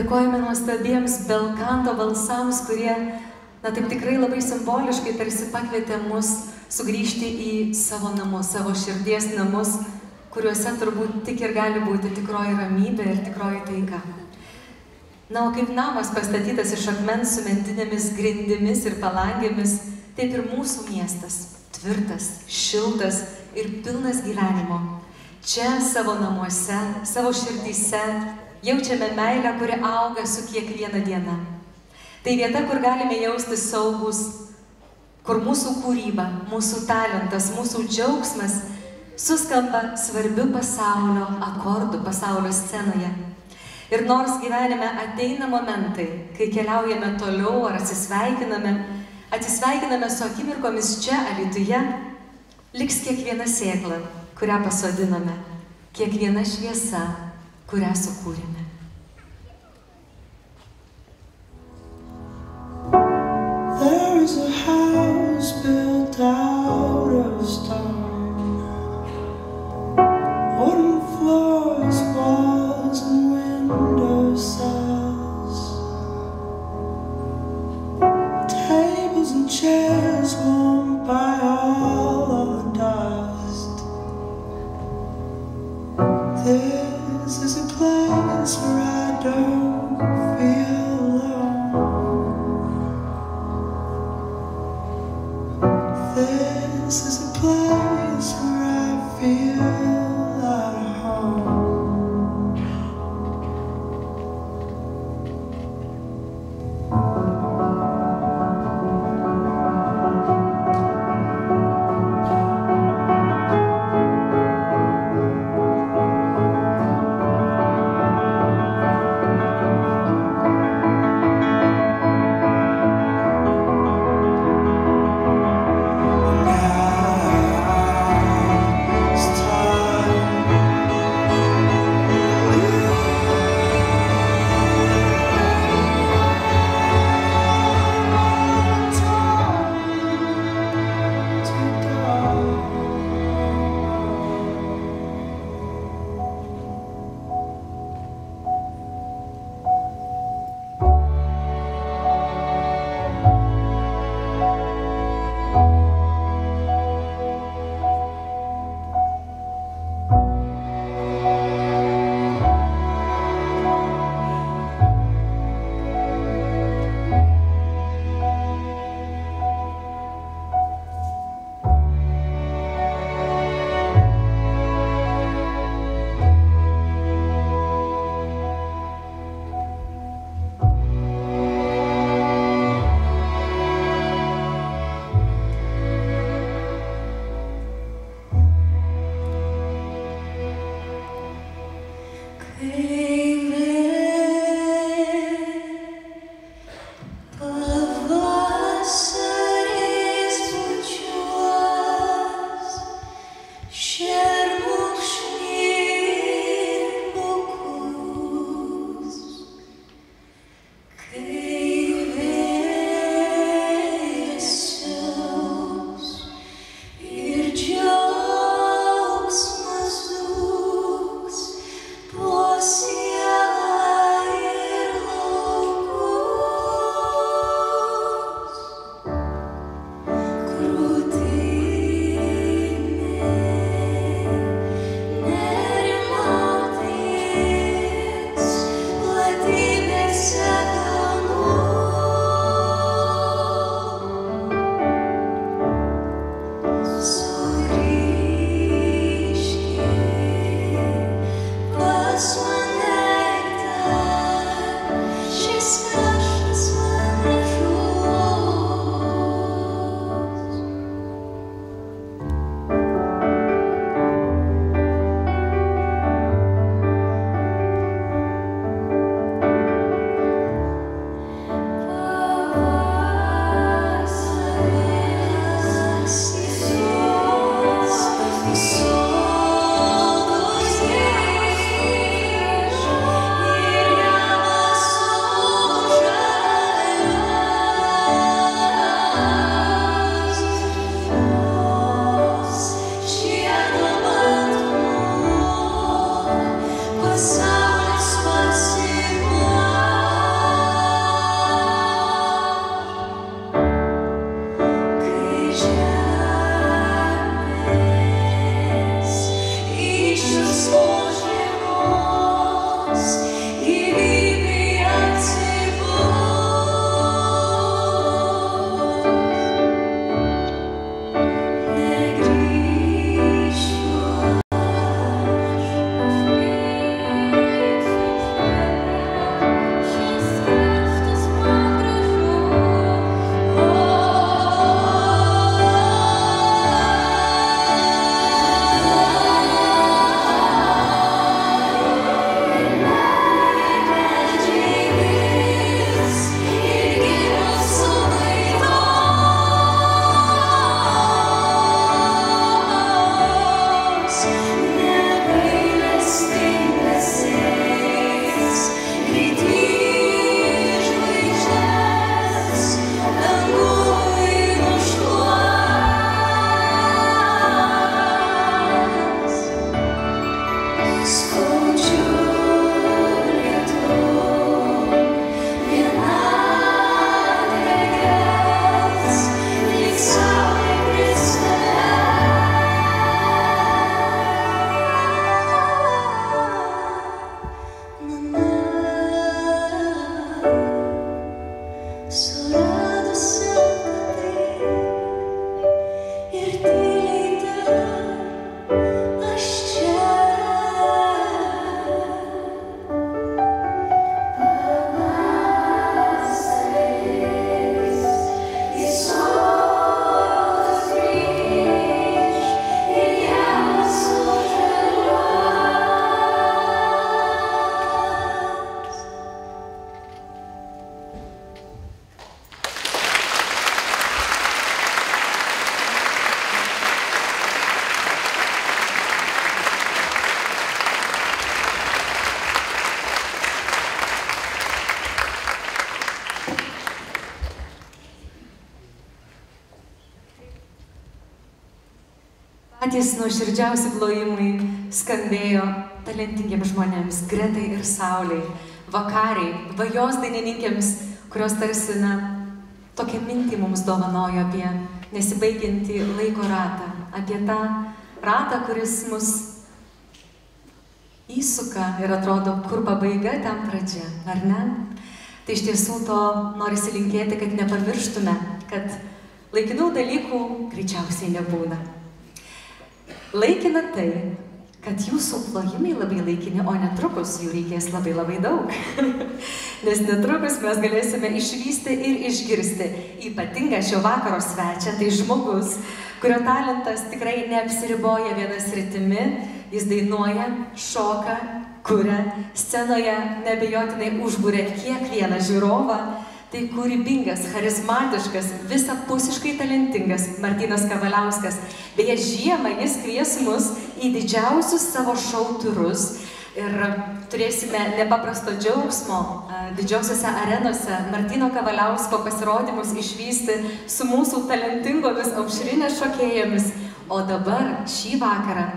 Speaker 1: Dėkojame nuostabiems belkanto balsams, kurie, taip tikrai labai simboliškai tarsi pakvietė mus sugrįžti į savo namus, savo širdies namus, kuriuose turbūt tik ir gali būti tikroji ramybė ir tikroji taika. O kaip namas pastatytas iš akmens su medinėmis grindimis ir palangėmis, taip ir mūsų miestas, tvirtas, šiltas ir pilnas gyvenimo. Čia savo namuose, savo širdyse jaučiame meilę, kuri auga su kiekviena diena. Tai vieta, kur galime jaustis saugus, kur mūsų kūryba, mūsų talentas, mūsų džiaugsmas suskamba svarbiu pasaulio akordu, pasaulio scenoje. Ir nors gyvenime ateina momentai, kai keliaujame toliau ar atsisveikiname su akimirkomis čia, Alytuje, liks kiekviena sėkla, kurią pasodiname, kiekviena šviesa, kurią sukūrėme.
Speaker 4: There is a house built out of stone, wooden floors, walls and windowsills, tables and chairs warmed by all of the dust. This is a place where I don't feel alone. This is a place where I feel at home. It's
Speaker 1: Patys nuoširdžiausi plojimai skambėjo talentingiems žmonėms, Gretai ir Sauliai, Vakariai, vajos dainininkėms, kurios tarsi, tokią mintį mums dovanojo apie nesibaigiantį laiko ratą, apie tą ratą, kuris mus įsuka ir atrodo, kur pabaiga, ten pradžia, ar ne? Tai iš tiesų to norisi linkėti, kad nepavirštume, kad laikinų dalykų greičiausiai nebūna. Laikina tai, kad jūsų plojimai labai laikini, o netrukus jų reikės labai labai daug. Nes netrukus mes galėsime išvysti ir išgirsti ypatingą šio vakaro svečią, tai žmogus, kurio talentas tikrai neapsiriboja viena sritimi, jis dainuoja, šoka, kuria, scenoje neabejotinai užburia kiekvieną žiūrovą. Tai kūrybingas, charizmatiškas, visapusiškai talentingas Martynas Kavaliauskas. Beje, žiemą jis kvies mus į didžiausius savo šou turus ir turėsime nepaprasto džiaugsmo didžiosiose arenose Martyno Kavaliausko pasirodymus išvysti su mūsų talentingomis aušrinės šokėjomis. O dabar šį vakarą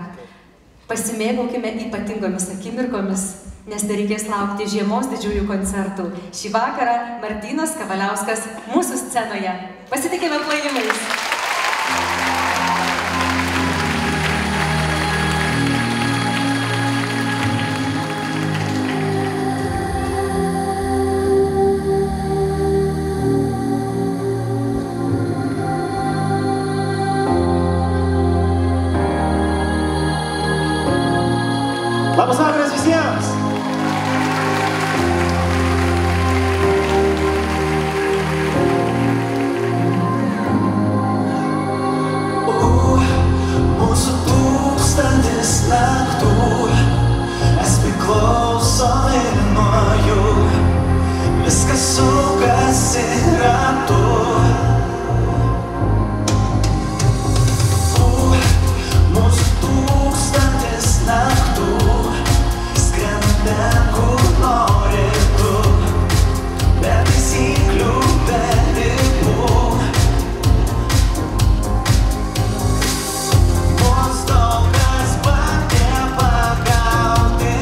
Speaker 1: pasimėgaukime ypatingomis akimirkomis, nes nereikės laukti žiemos didžiųjų koncertų. Šį vakarą Martynas Kavaliauskas mūsų scenoje. Pasitikime plojimais.
Speaker 10: Labas vakaras visiems! Mūsų tūkstantis naktų, mes priklausomi nuo jų, viskas sukasi ratu. Mūsų tūkstantis naktų, skrenda kur nori tu, be taisyklių, be ribų. Mus daug kas bandė pagauti,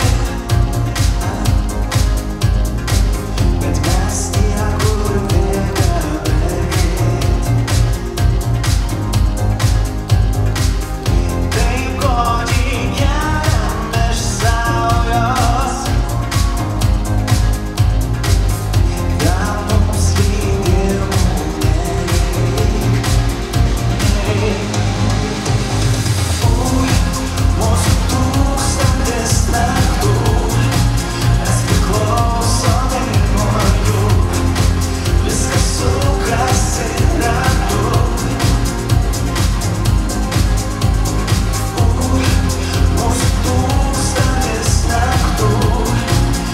Speaker 10: bet mes tie, kur bėga greit. Taip godžiai geriam iš saujos, kad mums lygimų nereik. Mūsų tūkstantis naktų, mes priklausomi nuo jų, viskas sukasi ratu. Mūsų tūkstantis naktų,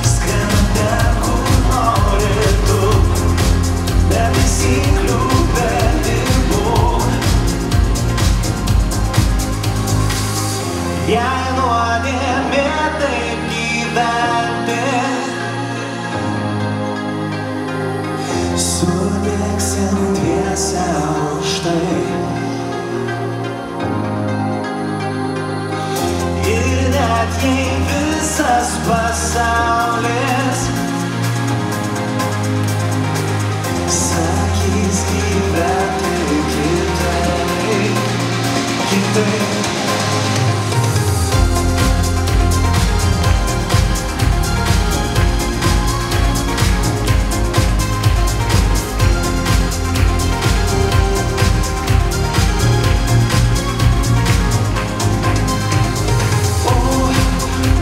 Speaker 10: skrenda kur nori tu, be taisyklių, be ribų. Jei nuodėmė taip gyventi, sudegsim dviese už tai. Ir net jei visas pasaulis sakys gyventi kitaip, kitaip.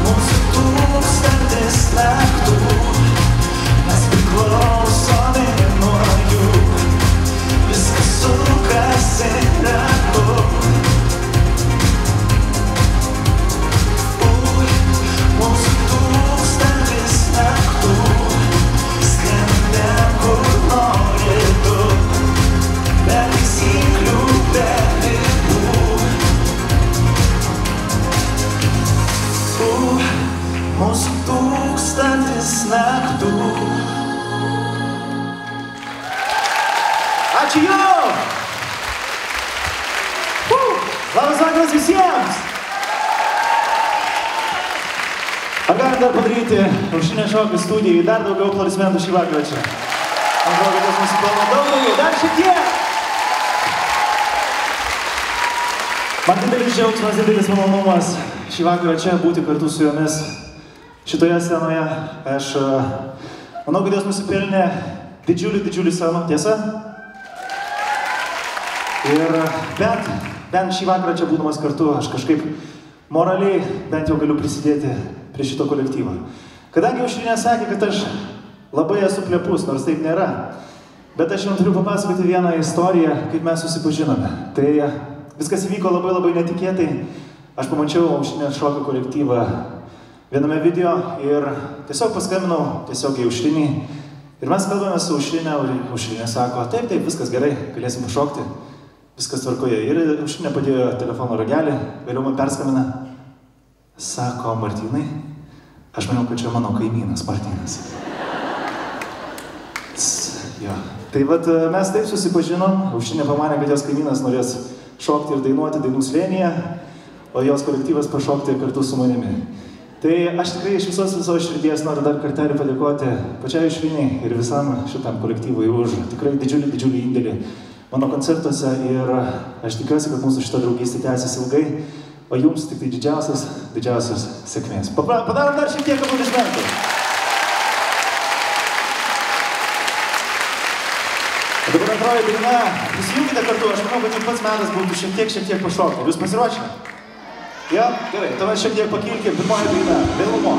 Speaker 10: Mūsų tūkstantis
Speaker 11: vakaras visiems! Ar galim dar padaryti Aušrinės šokių studijai dar daugiau aplodismentų šį vakarą čia? Man atrodo, kad jos nusipelno daug daugiau, dar šiek tiek! Man didelis džiaugsmas, didelis malonumas šį vakarą čia būti kartu su jomis šitoje scenoje. Aš manau, kad jos nusipelnė didžiulį scenų, tiesa? Ir bent šį vakarą čia būdamas kartu, aš kažkaip moraliai bent jau galiu prisidėti prie šito kolektyvo. Kadangi Aušrinė sakė, kad aš labai esu plepus, nors taip nėra, bet aš jums turiu papasakoti vieną istoriją, kaip mes susipažinome. Tai viskas įvyko labai netikėtai. Aš pamačiau Aušrinės šokio kolektyvą viename video ir tiesiog paskambinau tiesiogiai Aušrinei. Ir mes kalbame su Aušrinė, Aušrinė sako, taip, viskas gerai, galėsim pašokti, viskas tvarkoje. Ir Aušrinė padėjo telefono ragelį, vėliau man perskambina, sako, Martynai, aš maniau, kad čia mano kaimynas Martynas. Jo. Tai vat mes taip susipažinom, Aušrinė pamanė, kad jos kaimynas norės šokti ir dainuoti Dainų slėnyje, o jos kolektyvas pašokti kartu su manimi. Tai aš tikrai iš visos širdies noriu dar kartelį padėkoti pačiai Aušrinei ir visam šitam kolektyvui už tikrai didžiulį indėlį mano koncertuose ir aš tikiuosi, kad mūsų šita draugystė tęsis ilgai, o jums tik tai didžiausios sėkmės. Padarom dar šiek tiek aplodismentų. O dabar antroji daina, prisijungite kartu, aš manau, kad jums pats metas būtų šiek tiek pašokti. Jūs pasiruošę? Ja? Gerai, tuomet šiek tiek pakilkime. Pirmoji daina, Vėlumo.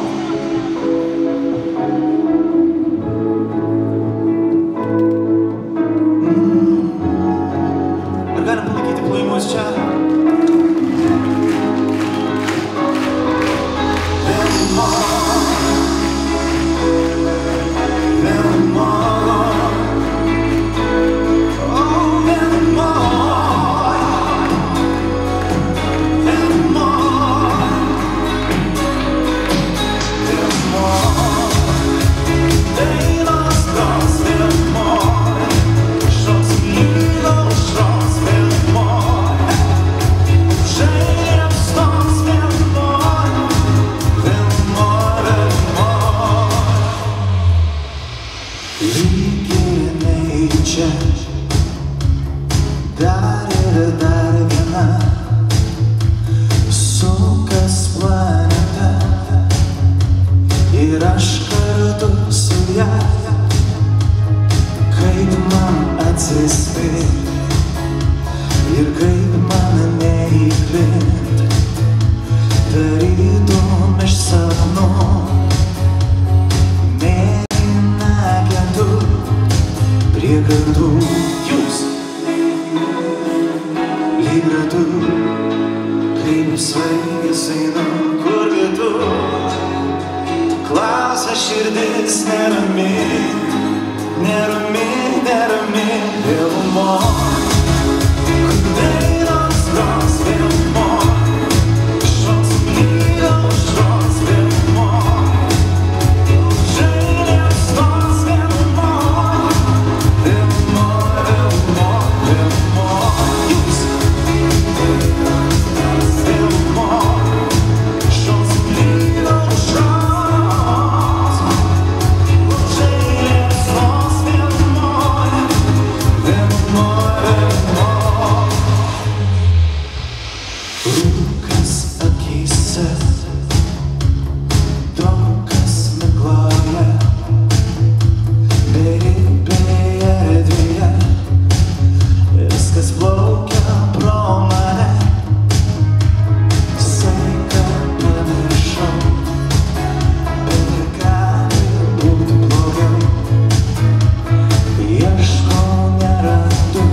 Speaker 11: Ar galim palaikyti plojimus čia? Vėlumo. Vėlumo. Ir kaip man neįkvėpt, tarytum iš sapnų, mėlyna kentu prie gardų. Jūs! Lyg ratu, kaip svaigis einu, kur kitu, klausia širdis nerami, vėlumo. Dainos gros vėlumo, šoks lygaus šoks vėlumo, žaidėms tos vėlumo, vėlumo. Jūs! Vėlumo, šoks lygaus šoks, žaidėms tos vėlumo, vėlumo. Rūkas akyse, dulkas migloje, beribėje erdvėje, viskas plaukia pro mane, saiką pamiršau, bet ir gali būti blogiau, ieškau nerandu.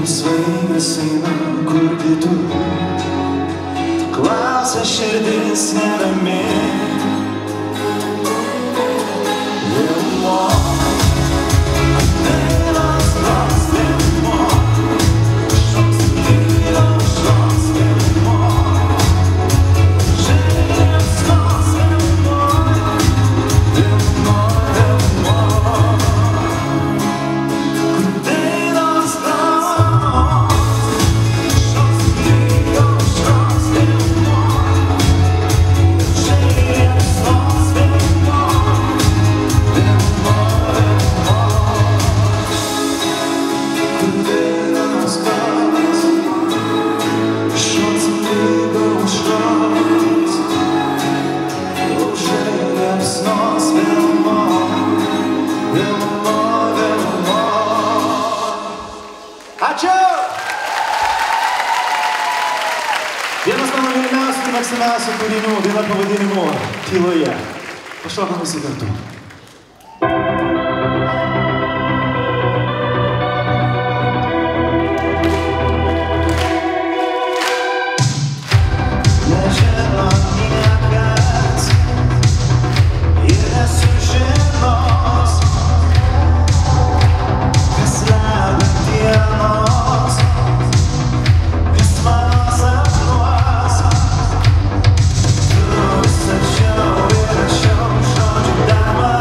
Speaker 11: Svaigas eina kur kitur, klausia širdis nerami, vėlumo. Dainos gros vėlumo, šoks lygaus šoks vėlumo, žaidėms tos vėlumo. mėgstamiausių kūrinių, daina pavadinimu Tyloje. Pašokom visi kartu.
Speaker 10: Nežino niekas ir nesužinos, kas slepia dienos, kas mano sapnuos. Tu vis arčiau ir arčiau, žodžių dar man.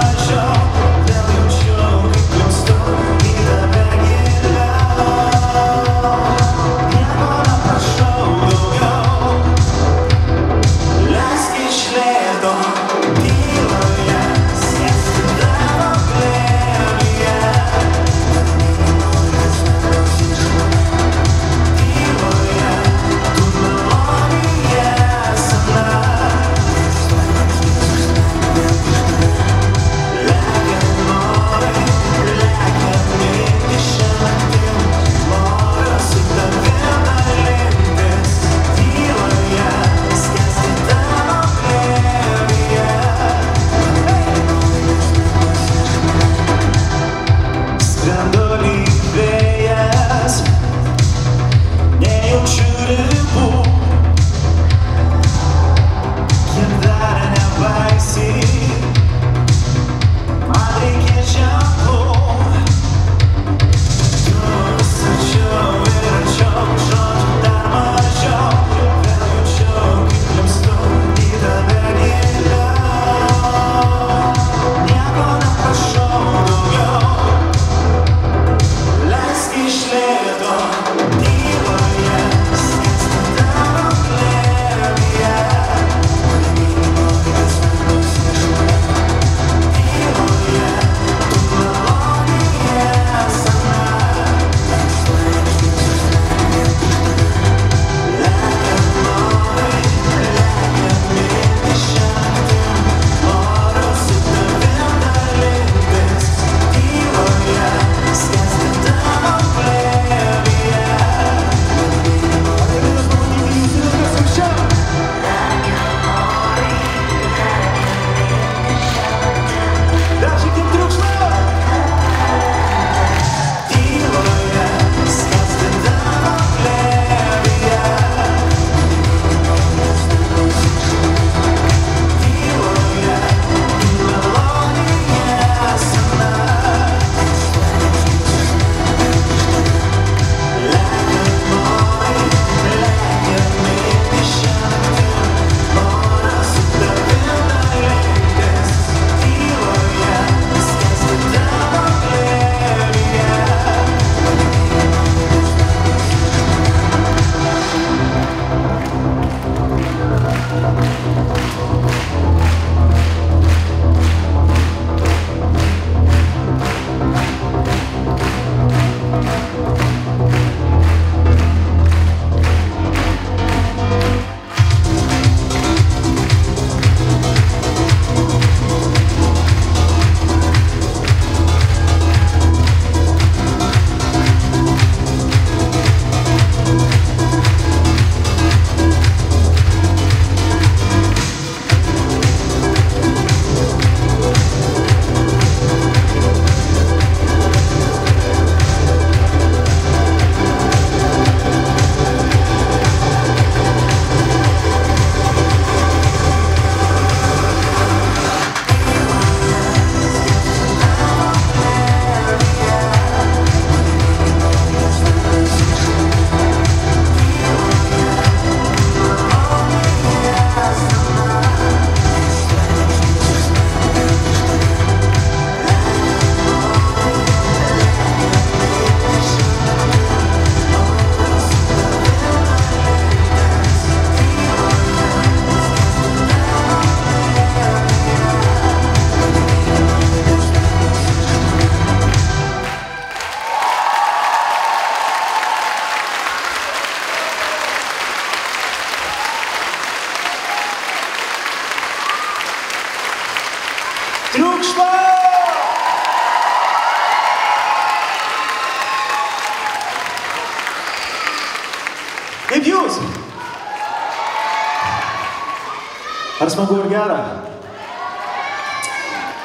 Speaker 11: Ar smagu ir gera?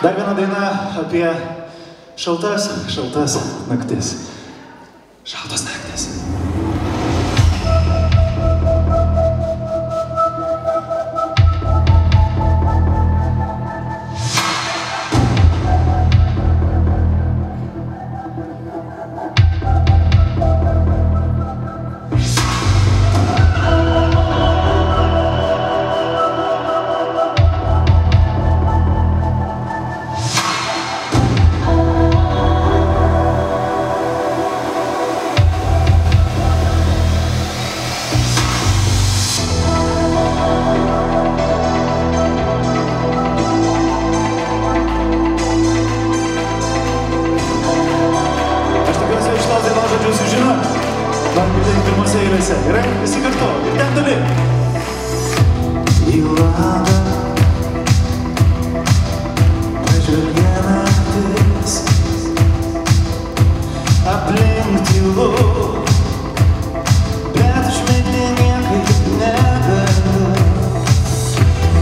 Speaker 11: Dar viena daina apie šaltas naktis. Šaltas naktis. Gerai, visi kartu. Ir ten toli. Į langą pažvelgia naktis, aplink tylu, bet užmigti niekaip negaliu.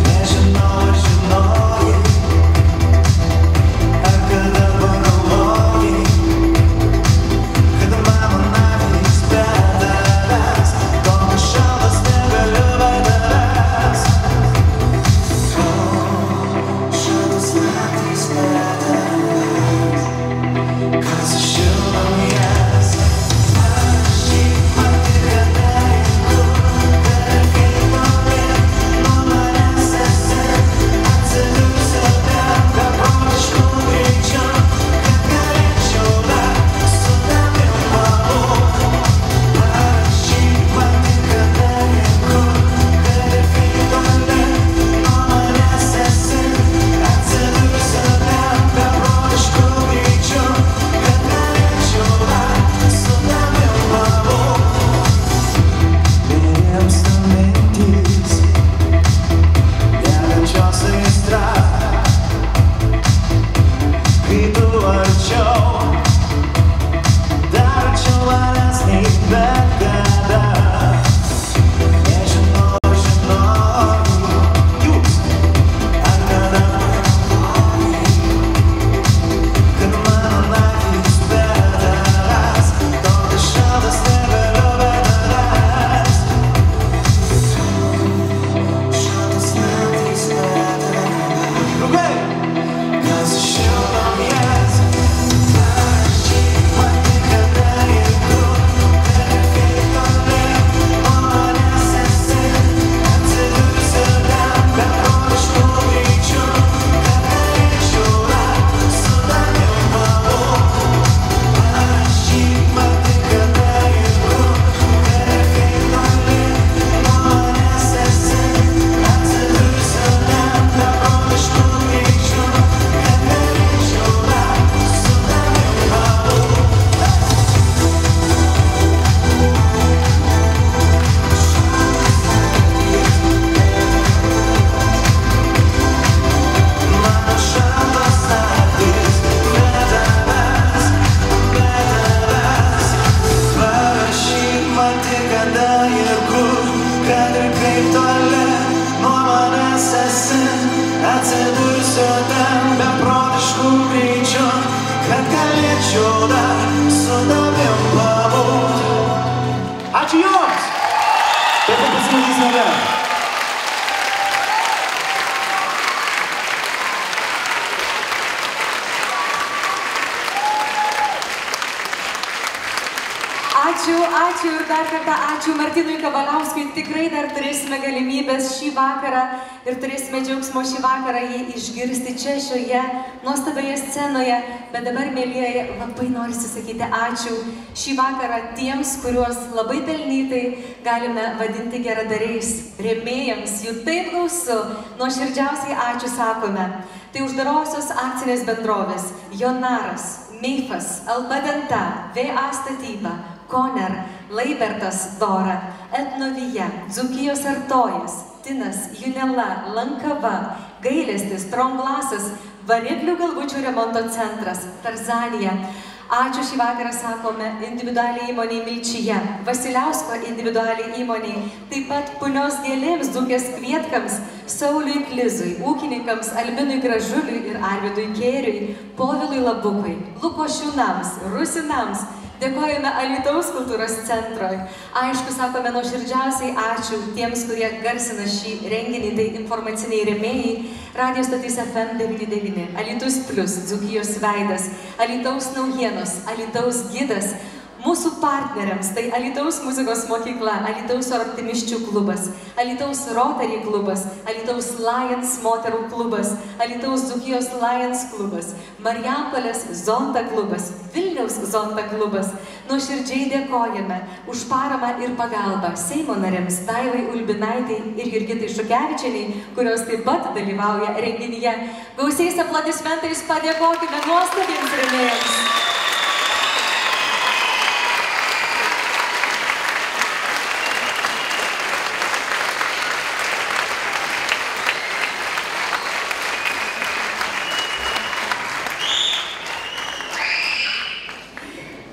Speaker 11: Nežinau, ar žinojai, ar kada pagalvojai, kad mano naktis be tavęs, tokios šaltos negaliu be tavęs. Šaltos naktis be tavęs, kad sušildom jas. Parašyk man tik kada ir kur, kad ir kaip toli nuo manęs esi. Atsidursiu ten beprotišku greičiu, kad galėčiau dar su tavim pabūti. Parašyk man tik kada ir kur, kad ir kaip toli nuo manęs esi. Atsidursiu ten beprotišku greičiu, kad galėčiau dar su tavim pabūti. Nerimsta mintys, degančios aistra, kai tu arčiau, dar arčiau manęs nei bet kada. Nežinau, ar žinojai, jūs, ar kada pagalvojai, kad mano naktis be tavęs, tokios šaltos negaliu be tavęs. Šaltos naktis be tavęs. Draugai! Kad sušildom jas. Parašyk man tik kada ir kur, kad ir kaip toli nuo manęs esi. Atsidursiu ten beprotišku greičiu, kad galėčiau dar su tavim pabūti. Parašyk man tik kada ir kur, kad ir kaip toli nuo manęs esi. Atsidursiu ten beprotišku greičiu, kad galėčiau dar su tavim pabūti. Mano šaltos naktis be tavęs, be tavęs. Parašyk man tik kada ir kur, kad ir kaip toli nuo manęs esi. Atsidursiu ten beprotišku greičiu, kad galėčiau dar su tavim pabūti. Ačiū jums! Taip pasimatysime vėl.
Speaker 1: Ačiū ir dar kartą ačiū Martynui Kavaliauskui. Tikrai dar turėsime galimybės šį vakarą ir turėsime džiaugsmo šį vakarą jį išgirsti čia šioje nuostabioje scenoje. Bet dabar, mėlyjeji, labai norisi sakyti ačiū šį vakarą tiems, kuriuos labai pelnytai galime vadinti geradariais, rėmėjams, jų taip gausu. Nuoširdžiausiai ačiū sakome. Tai uždarosios akcinės bendrovės Jonaras, Meifas, Albadenta, VA statyba, Koner, Laibertas Dora, Etnovija, Dzūkijos Artojas, Tinas, Junela, Lankava, Gailestis, Tronglasas, Variklių galvučių remonto centras, Tarzanija. Ačiū šį vakarą sakome individualiai įmoniai Milčyje, Vasiliausko individualiai įmoniai, taip pat Punios gėlėms, Dzūkės kvietkams, Sauliui Klizui, ūkininkams Albinui Gražuliui ir Arvidui Kėriui, Povilui Labukui, Lukošiūnams, Rusinams. Dėkojame Alytaus kultūros centrui. Aišku, sakome nuoširdžiausiai ačiū tiems, kurie garsina šį renginį, tai informaciniai rėmėjai, Radio stotys FM 99, Alytus Plus, Dzūkijos veidas, Alytaus naujienos, Alytaus gidas. Mūsų partneriams tai Alytaus muzikos mokykla, Alytaus optimisčių klubas, Alytaus Rotary klubas, Alytaus Lions moterų klubas, Alytaus Dzūkijos Lions klubas, Marijampolės Zonta klubas, Vilniaus Zonta klubas. Nuoširdžiai dėkojame už paramą ir pagalbą Seimo narėms Daivai Ulbinaitai ir Jurgitai Šukevičienei, kurios taip pat dalyvauja renginyje. Gausiais aplodismentais padėkokime nuostabiems rėmėjams.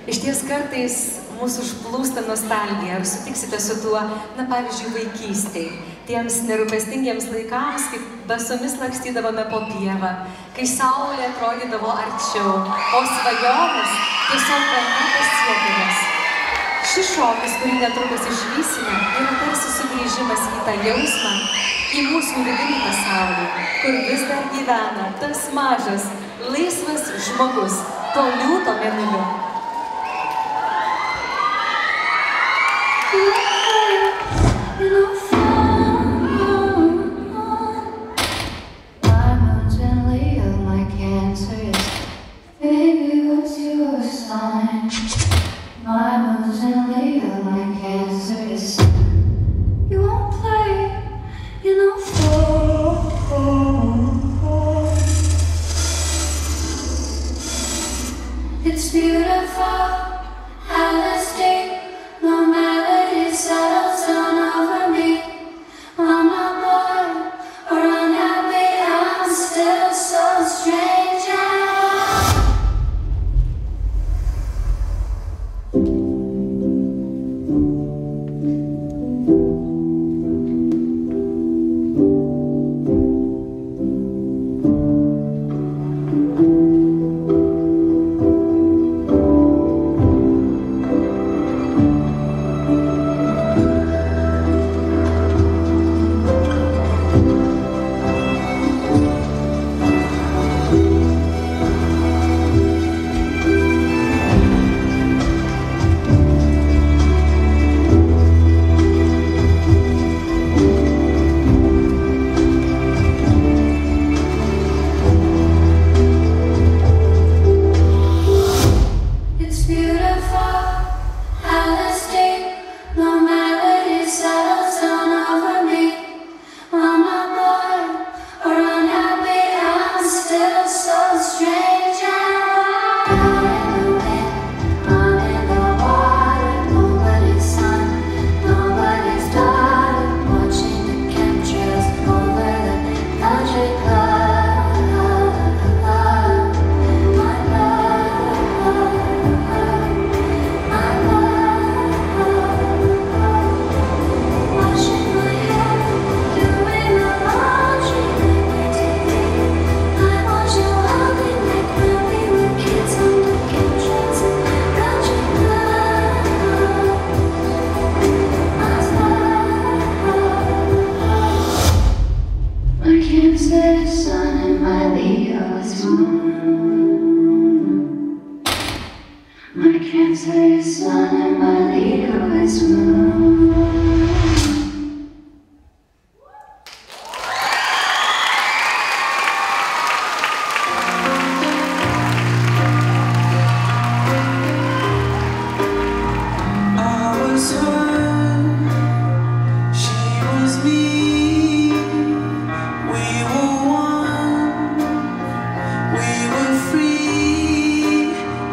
Speaker 1: Išties kartais mūsų užplūsta nostalgija, ar sutiksite su tuo, na pavyzdžiui, vaikystėj, tiems nerūpestingiems laikams, kaip basomis lakstydavome po pievą, kai saulė atrodydavo arčiau, o svajonės tiesiog nepasiekiamas. Šis šokis, kurį netrukus išvysime, yra tarsi sugrįžimas į tą jausmą, į mūsų vidinį pasaulį, kur vis dar gyvena tas mažas, laisvas žmogus, to liūto mėnuliu.
Speaker 3: It's beautiful, Alistair, no melody settles down over me. I'm not bored or unhappy, I'm still so strange.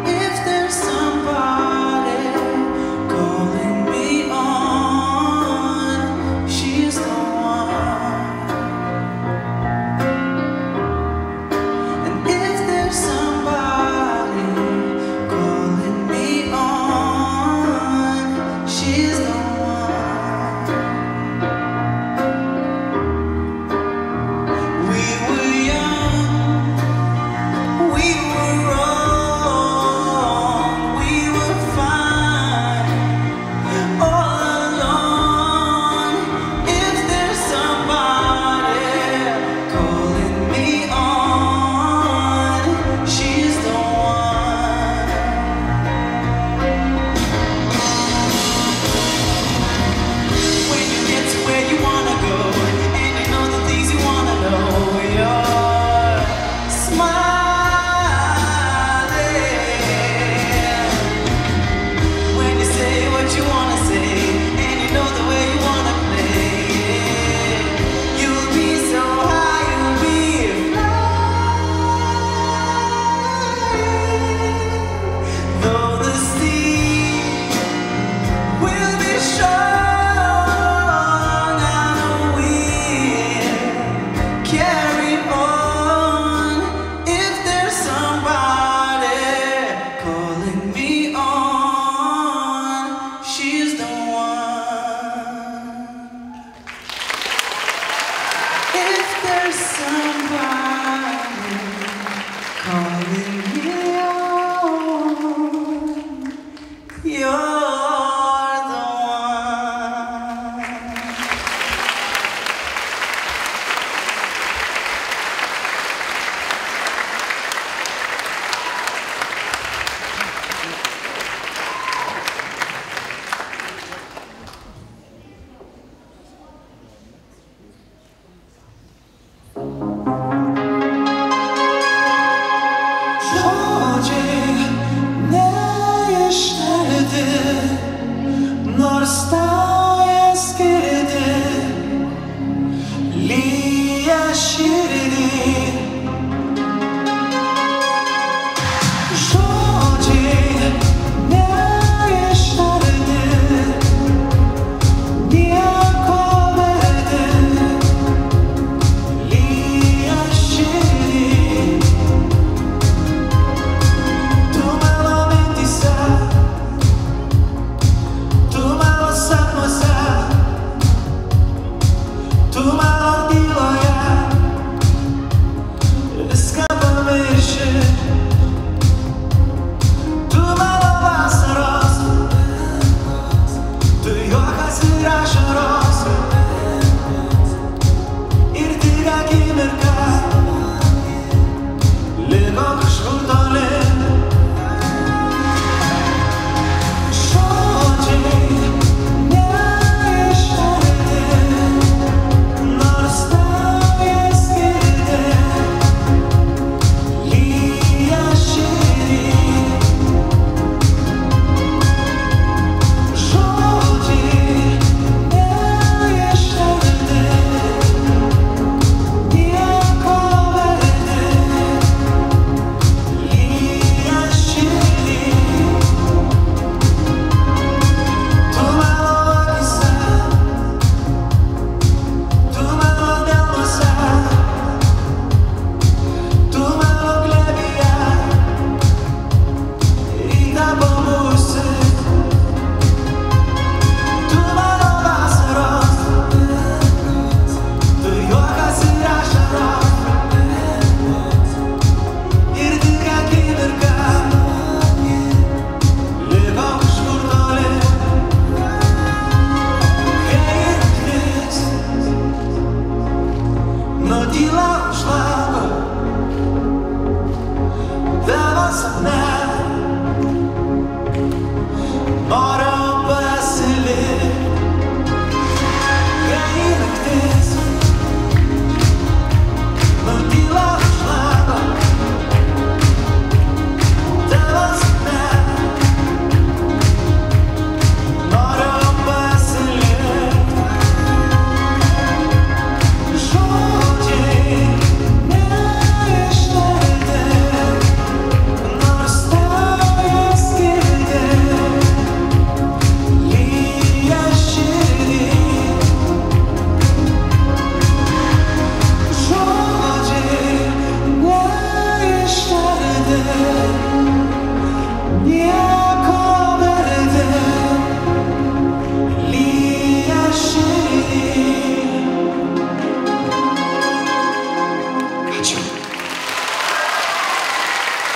Speaker 10: If there's somebody calling me on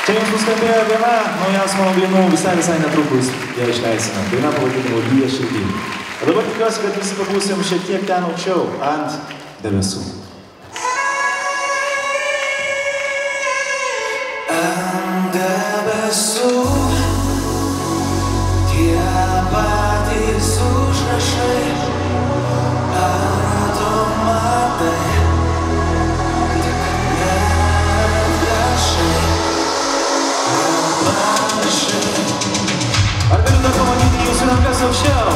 Speaker 11: Čia jums nuskambėjo viena naujausių mano dainų, visai netrukus ją išleisime. Daina pavadinimu Lyja širdį. O dabar tikiuosi, kad visi pabūsim šiek tiek ten aukščiau, ant debesų.
Speaker 10: Ant debesų tie patys užrašai, ar tu matai, tik neatrašai, panašai.
Speaker 11: Ar galiu dar pamatyti jūsų rankas aukščiau?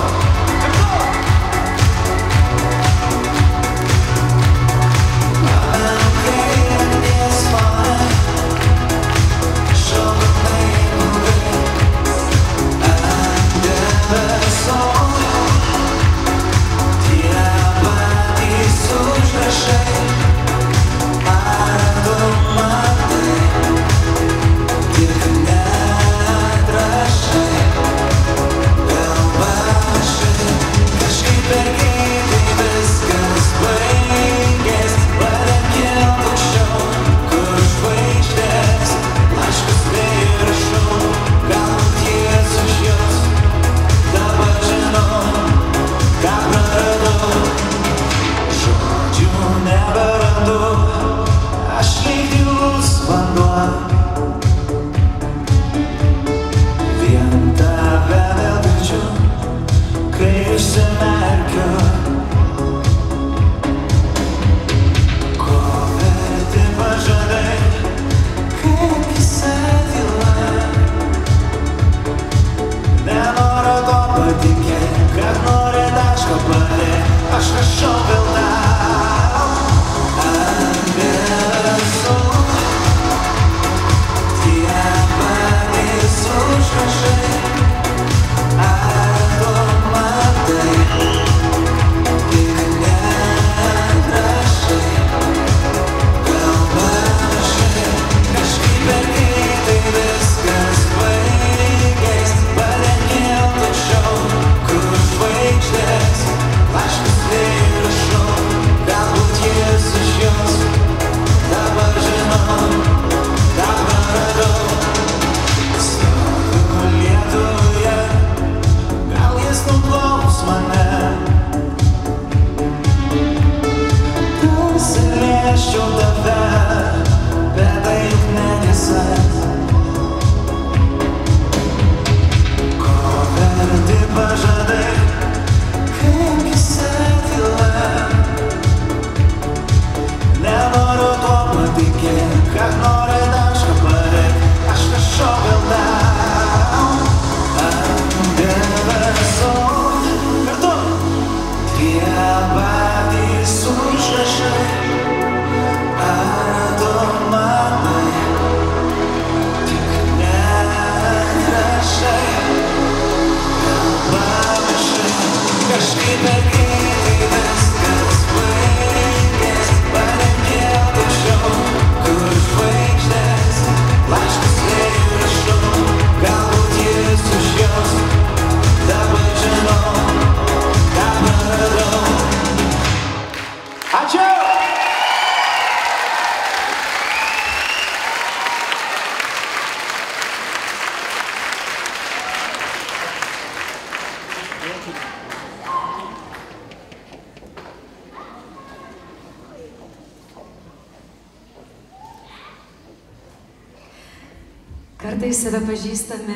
Speaker 1: Kartais save pažįstame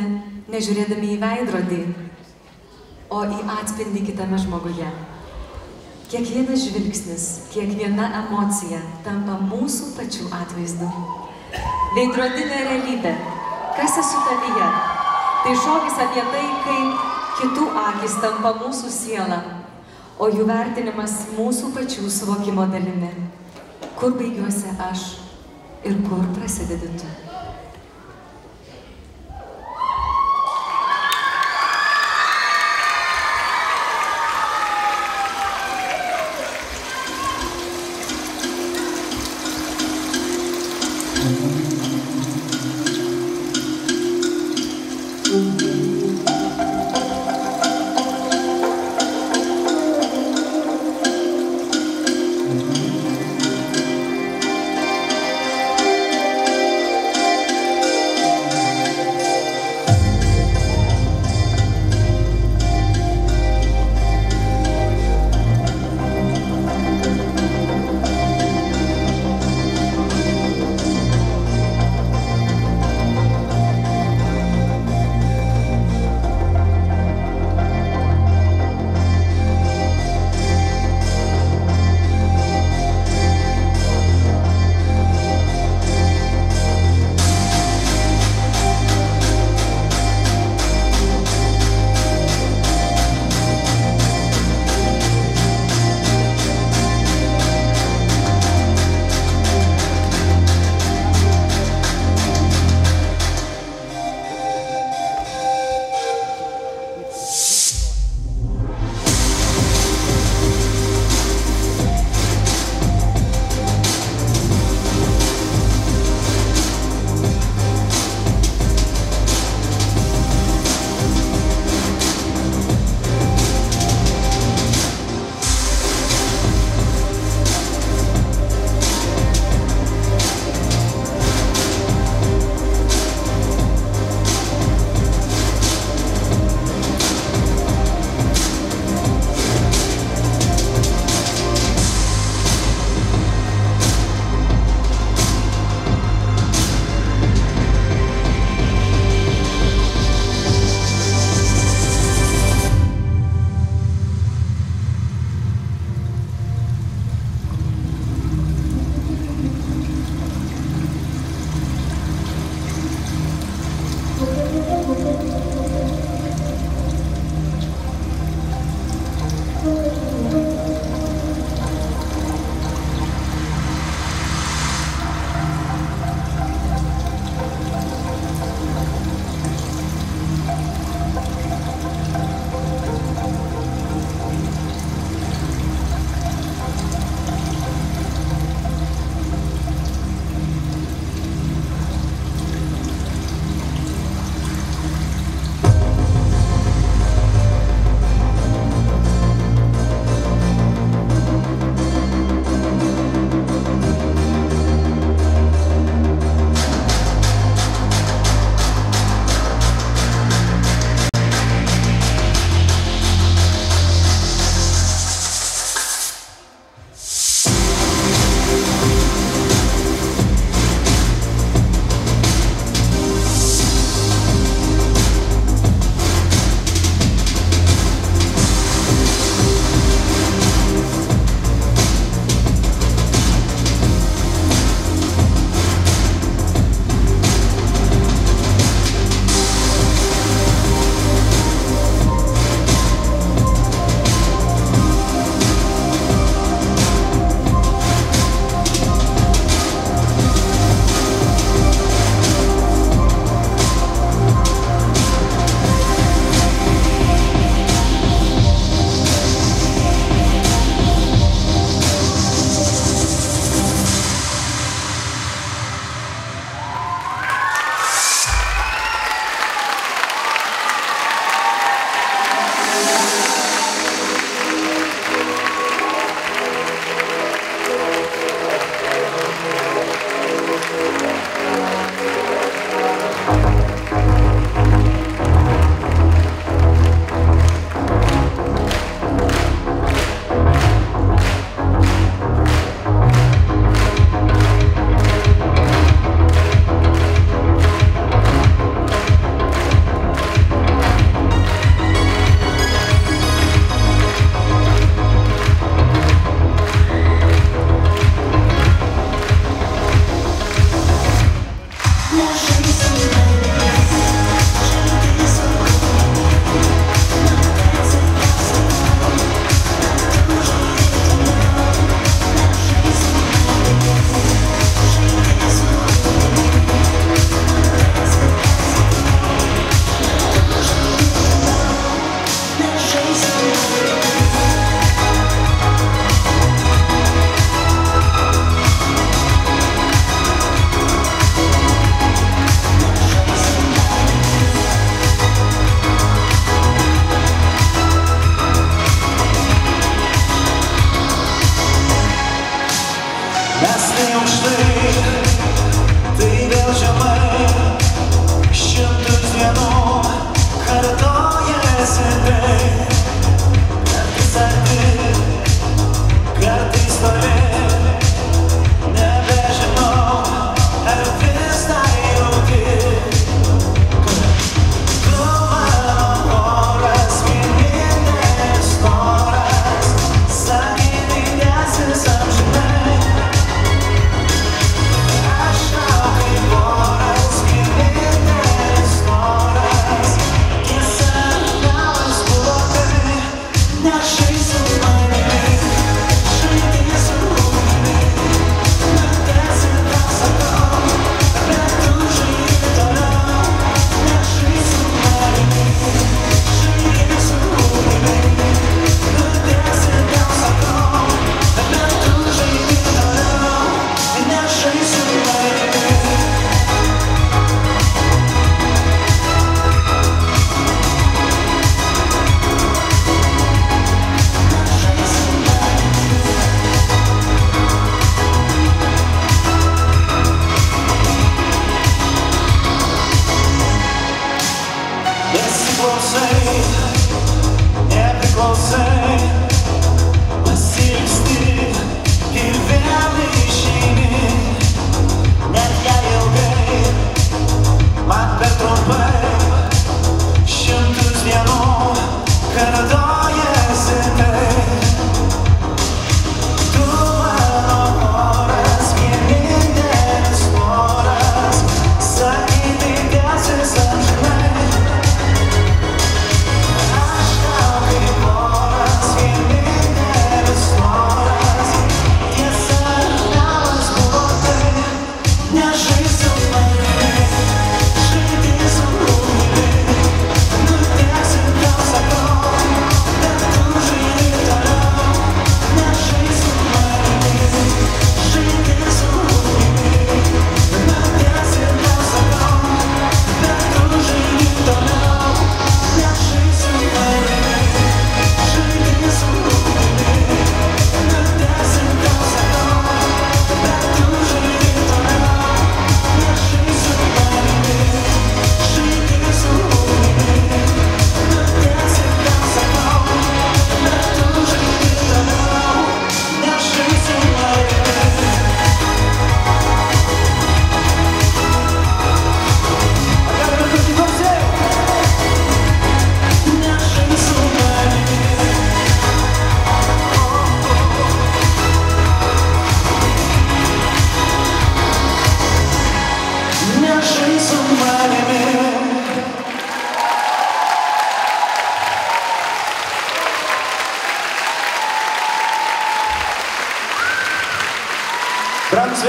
Speaker 1: nežiūrėdami į veidrodį, o į atspindį kitame žmoguje. Kiekvienas žvilgsnis, kiekviena emocija tampa mūsų pačių atvaizdu. Veidrodinė realybė. Kas esu tavyje? Tai šokis apie tai, kaip kitų akys tampa mūsų siela, o jų vertinimas mūsų pačių suvokimo dalimi. Kur baigiuosi aš ir kur prasidedi tu?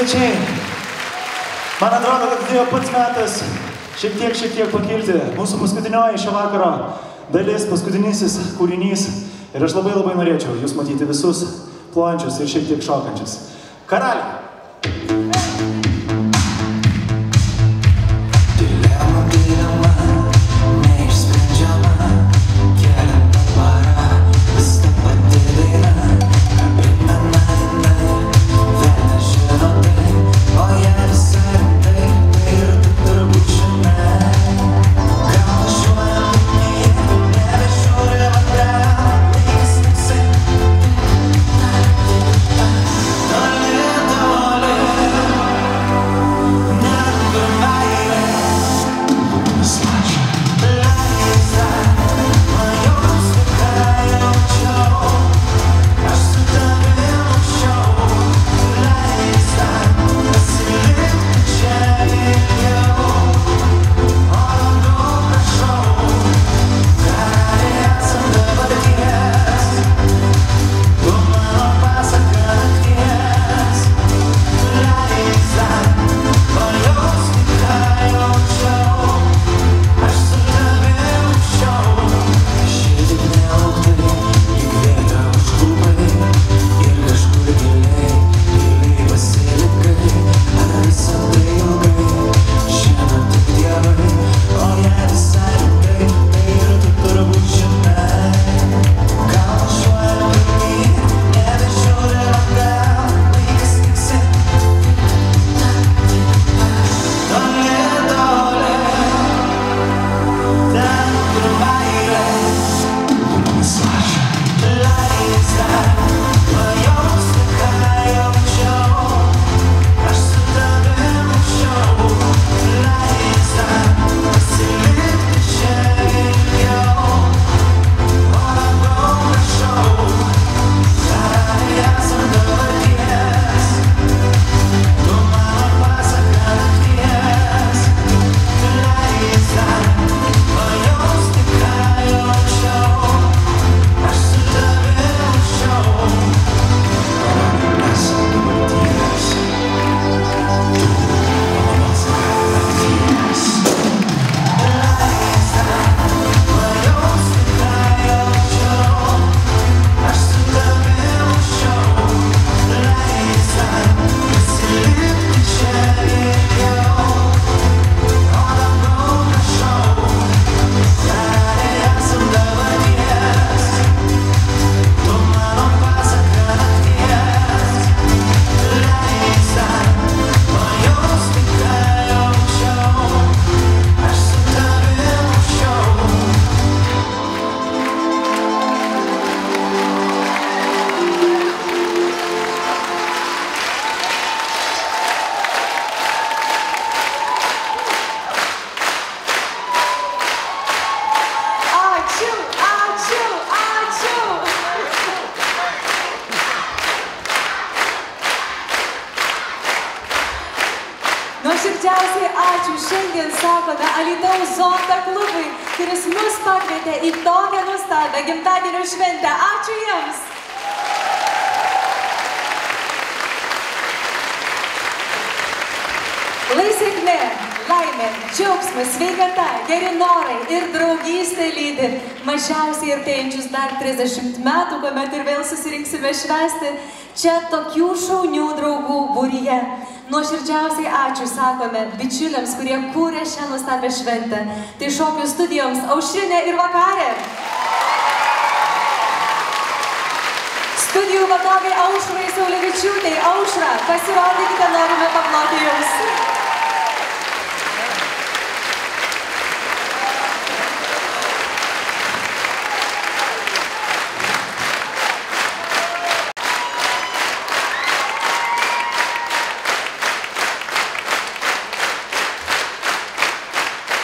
Speaker 11: svečiai. Man atrodo, kad atėjo pats metas šiek tiek pakilti. Mūsų paskutinioji šio vakaro dalis, paskutinysis kūrinys. Ir aš labai norėčiau jūs matyti visus plojančius ir šiek tiek šokančius. Karaliai!
Speaker 1: Nuoširdžiausiai ačiū šiandien sakome Alytaus Zonta klubui, kuris mus pakvietė į tokią nuostabią gimtadienio šventę. Ačiū jiems! Lai sėkmė, laimė, džiaugsmas, sveikata, geri norai ir draugystė lydi mažiausiai artėjančius dar 30 metų, kuomet ir vėl susirinksime švęsti čia tokių šaunių draugų būryje. Nuoširdžiausiai ačiū sakome bičiuliams, kurie kūrė šią nuostabią šventę. Tai šokių studijoms Aušrinė ir Vakarė. Studijų vadovai Aušrai Saulevičiūtei. Aušra, pasirodykite, norime paploti jums.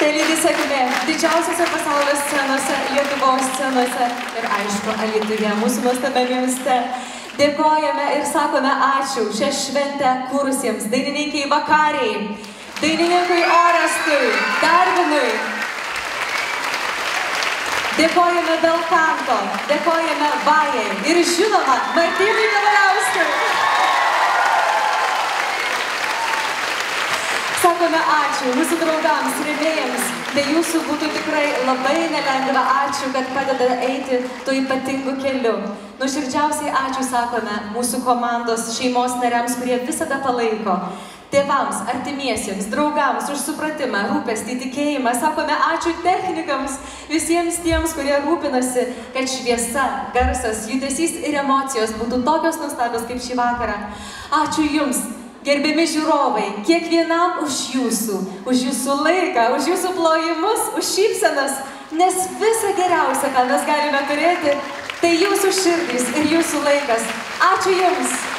Speaker 1: Tai lygi sėkmė didžiausiose pasaulio scenose, Lietuvos scenose ir aišku Alytuje, mūsų nuostabiame mieste. Dėkojame ir sakome ačiū šią šventę kūrusiems dainininkei Vakariai, dainininkui Orestui, Darvinui. Dėkojame Belkanto, dėkojame Vajai ir žinoma Martynui Kavaliauskui. Sakome ačiū mūsų draugams, rėmėjams. Tai jūsų būtų tikrai labai nelengva. Ačiū, kad padeda eiti tuo ypatingu keliu. Nuoširdžiausiai ačiū sakome mūsų komandos šeimos nariams, kurie visada palaiko. Tėvams, artimiesiems, draugams už supratimą, rūpestį, tikėjimą. Sakome ačiū technikams, visiems tiems, kurie rūpinasi, kad šviesa, garsas, judesys ir emocijos būtų tokios nuostabios kaip šį vakarą. Ačiū Jums, gerbiami žiūrovai, kiekvienam už jūsų laiką, už jūsų plojimus, už šypsenas, nes visa geriausia, ką mes galime turėti, tai jūsų širdys ir jūsų laikas. Ačiū Jums!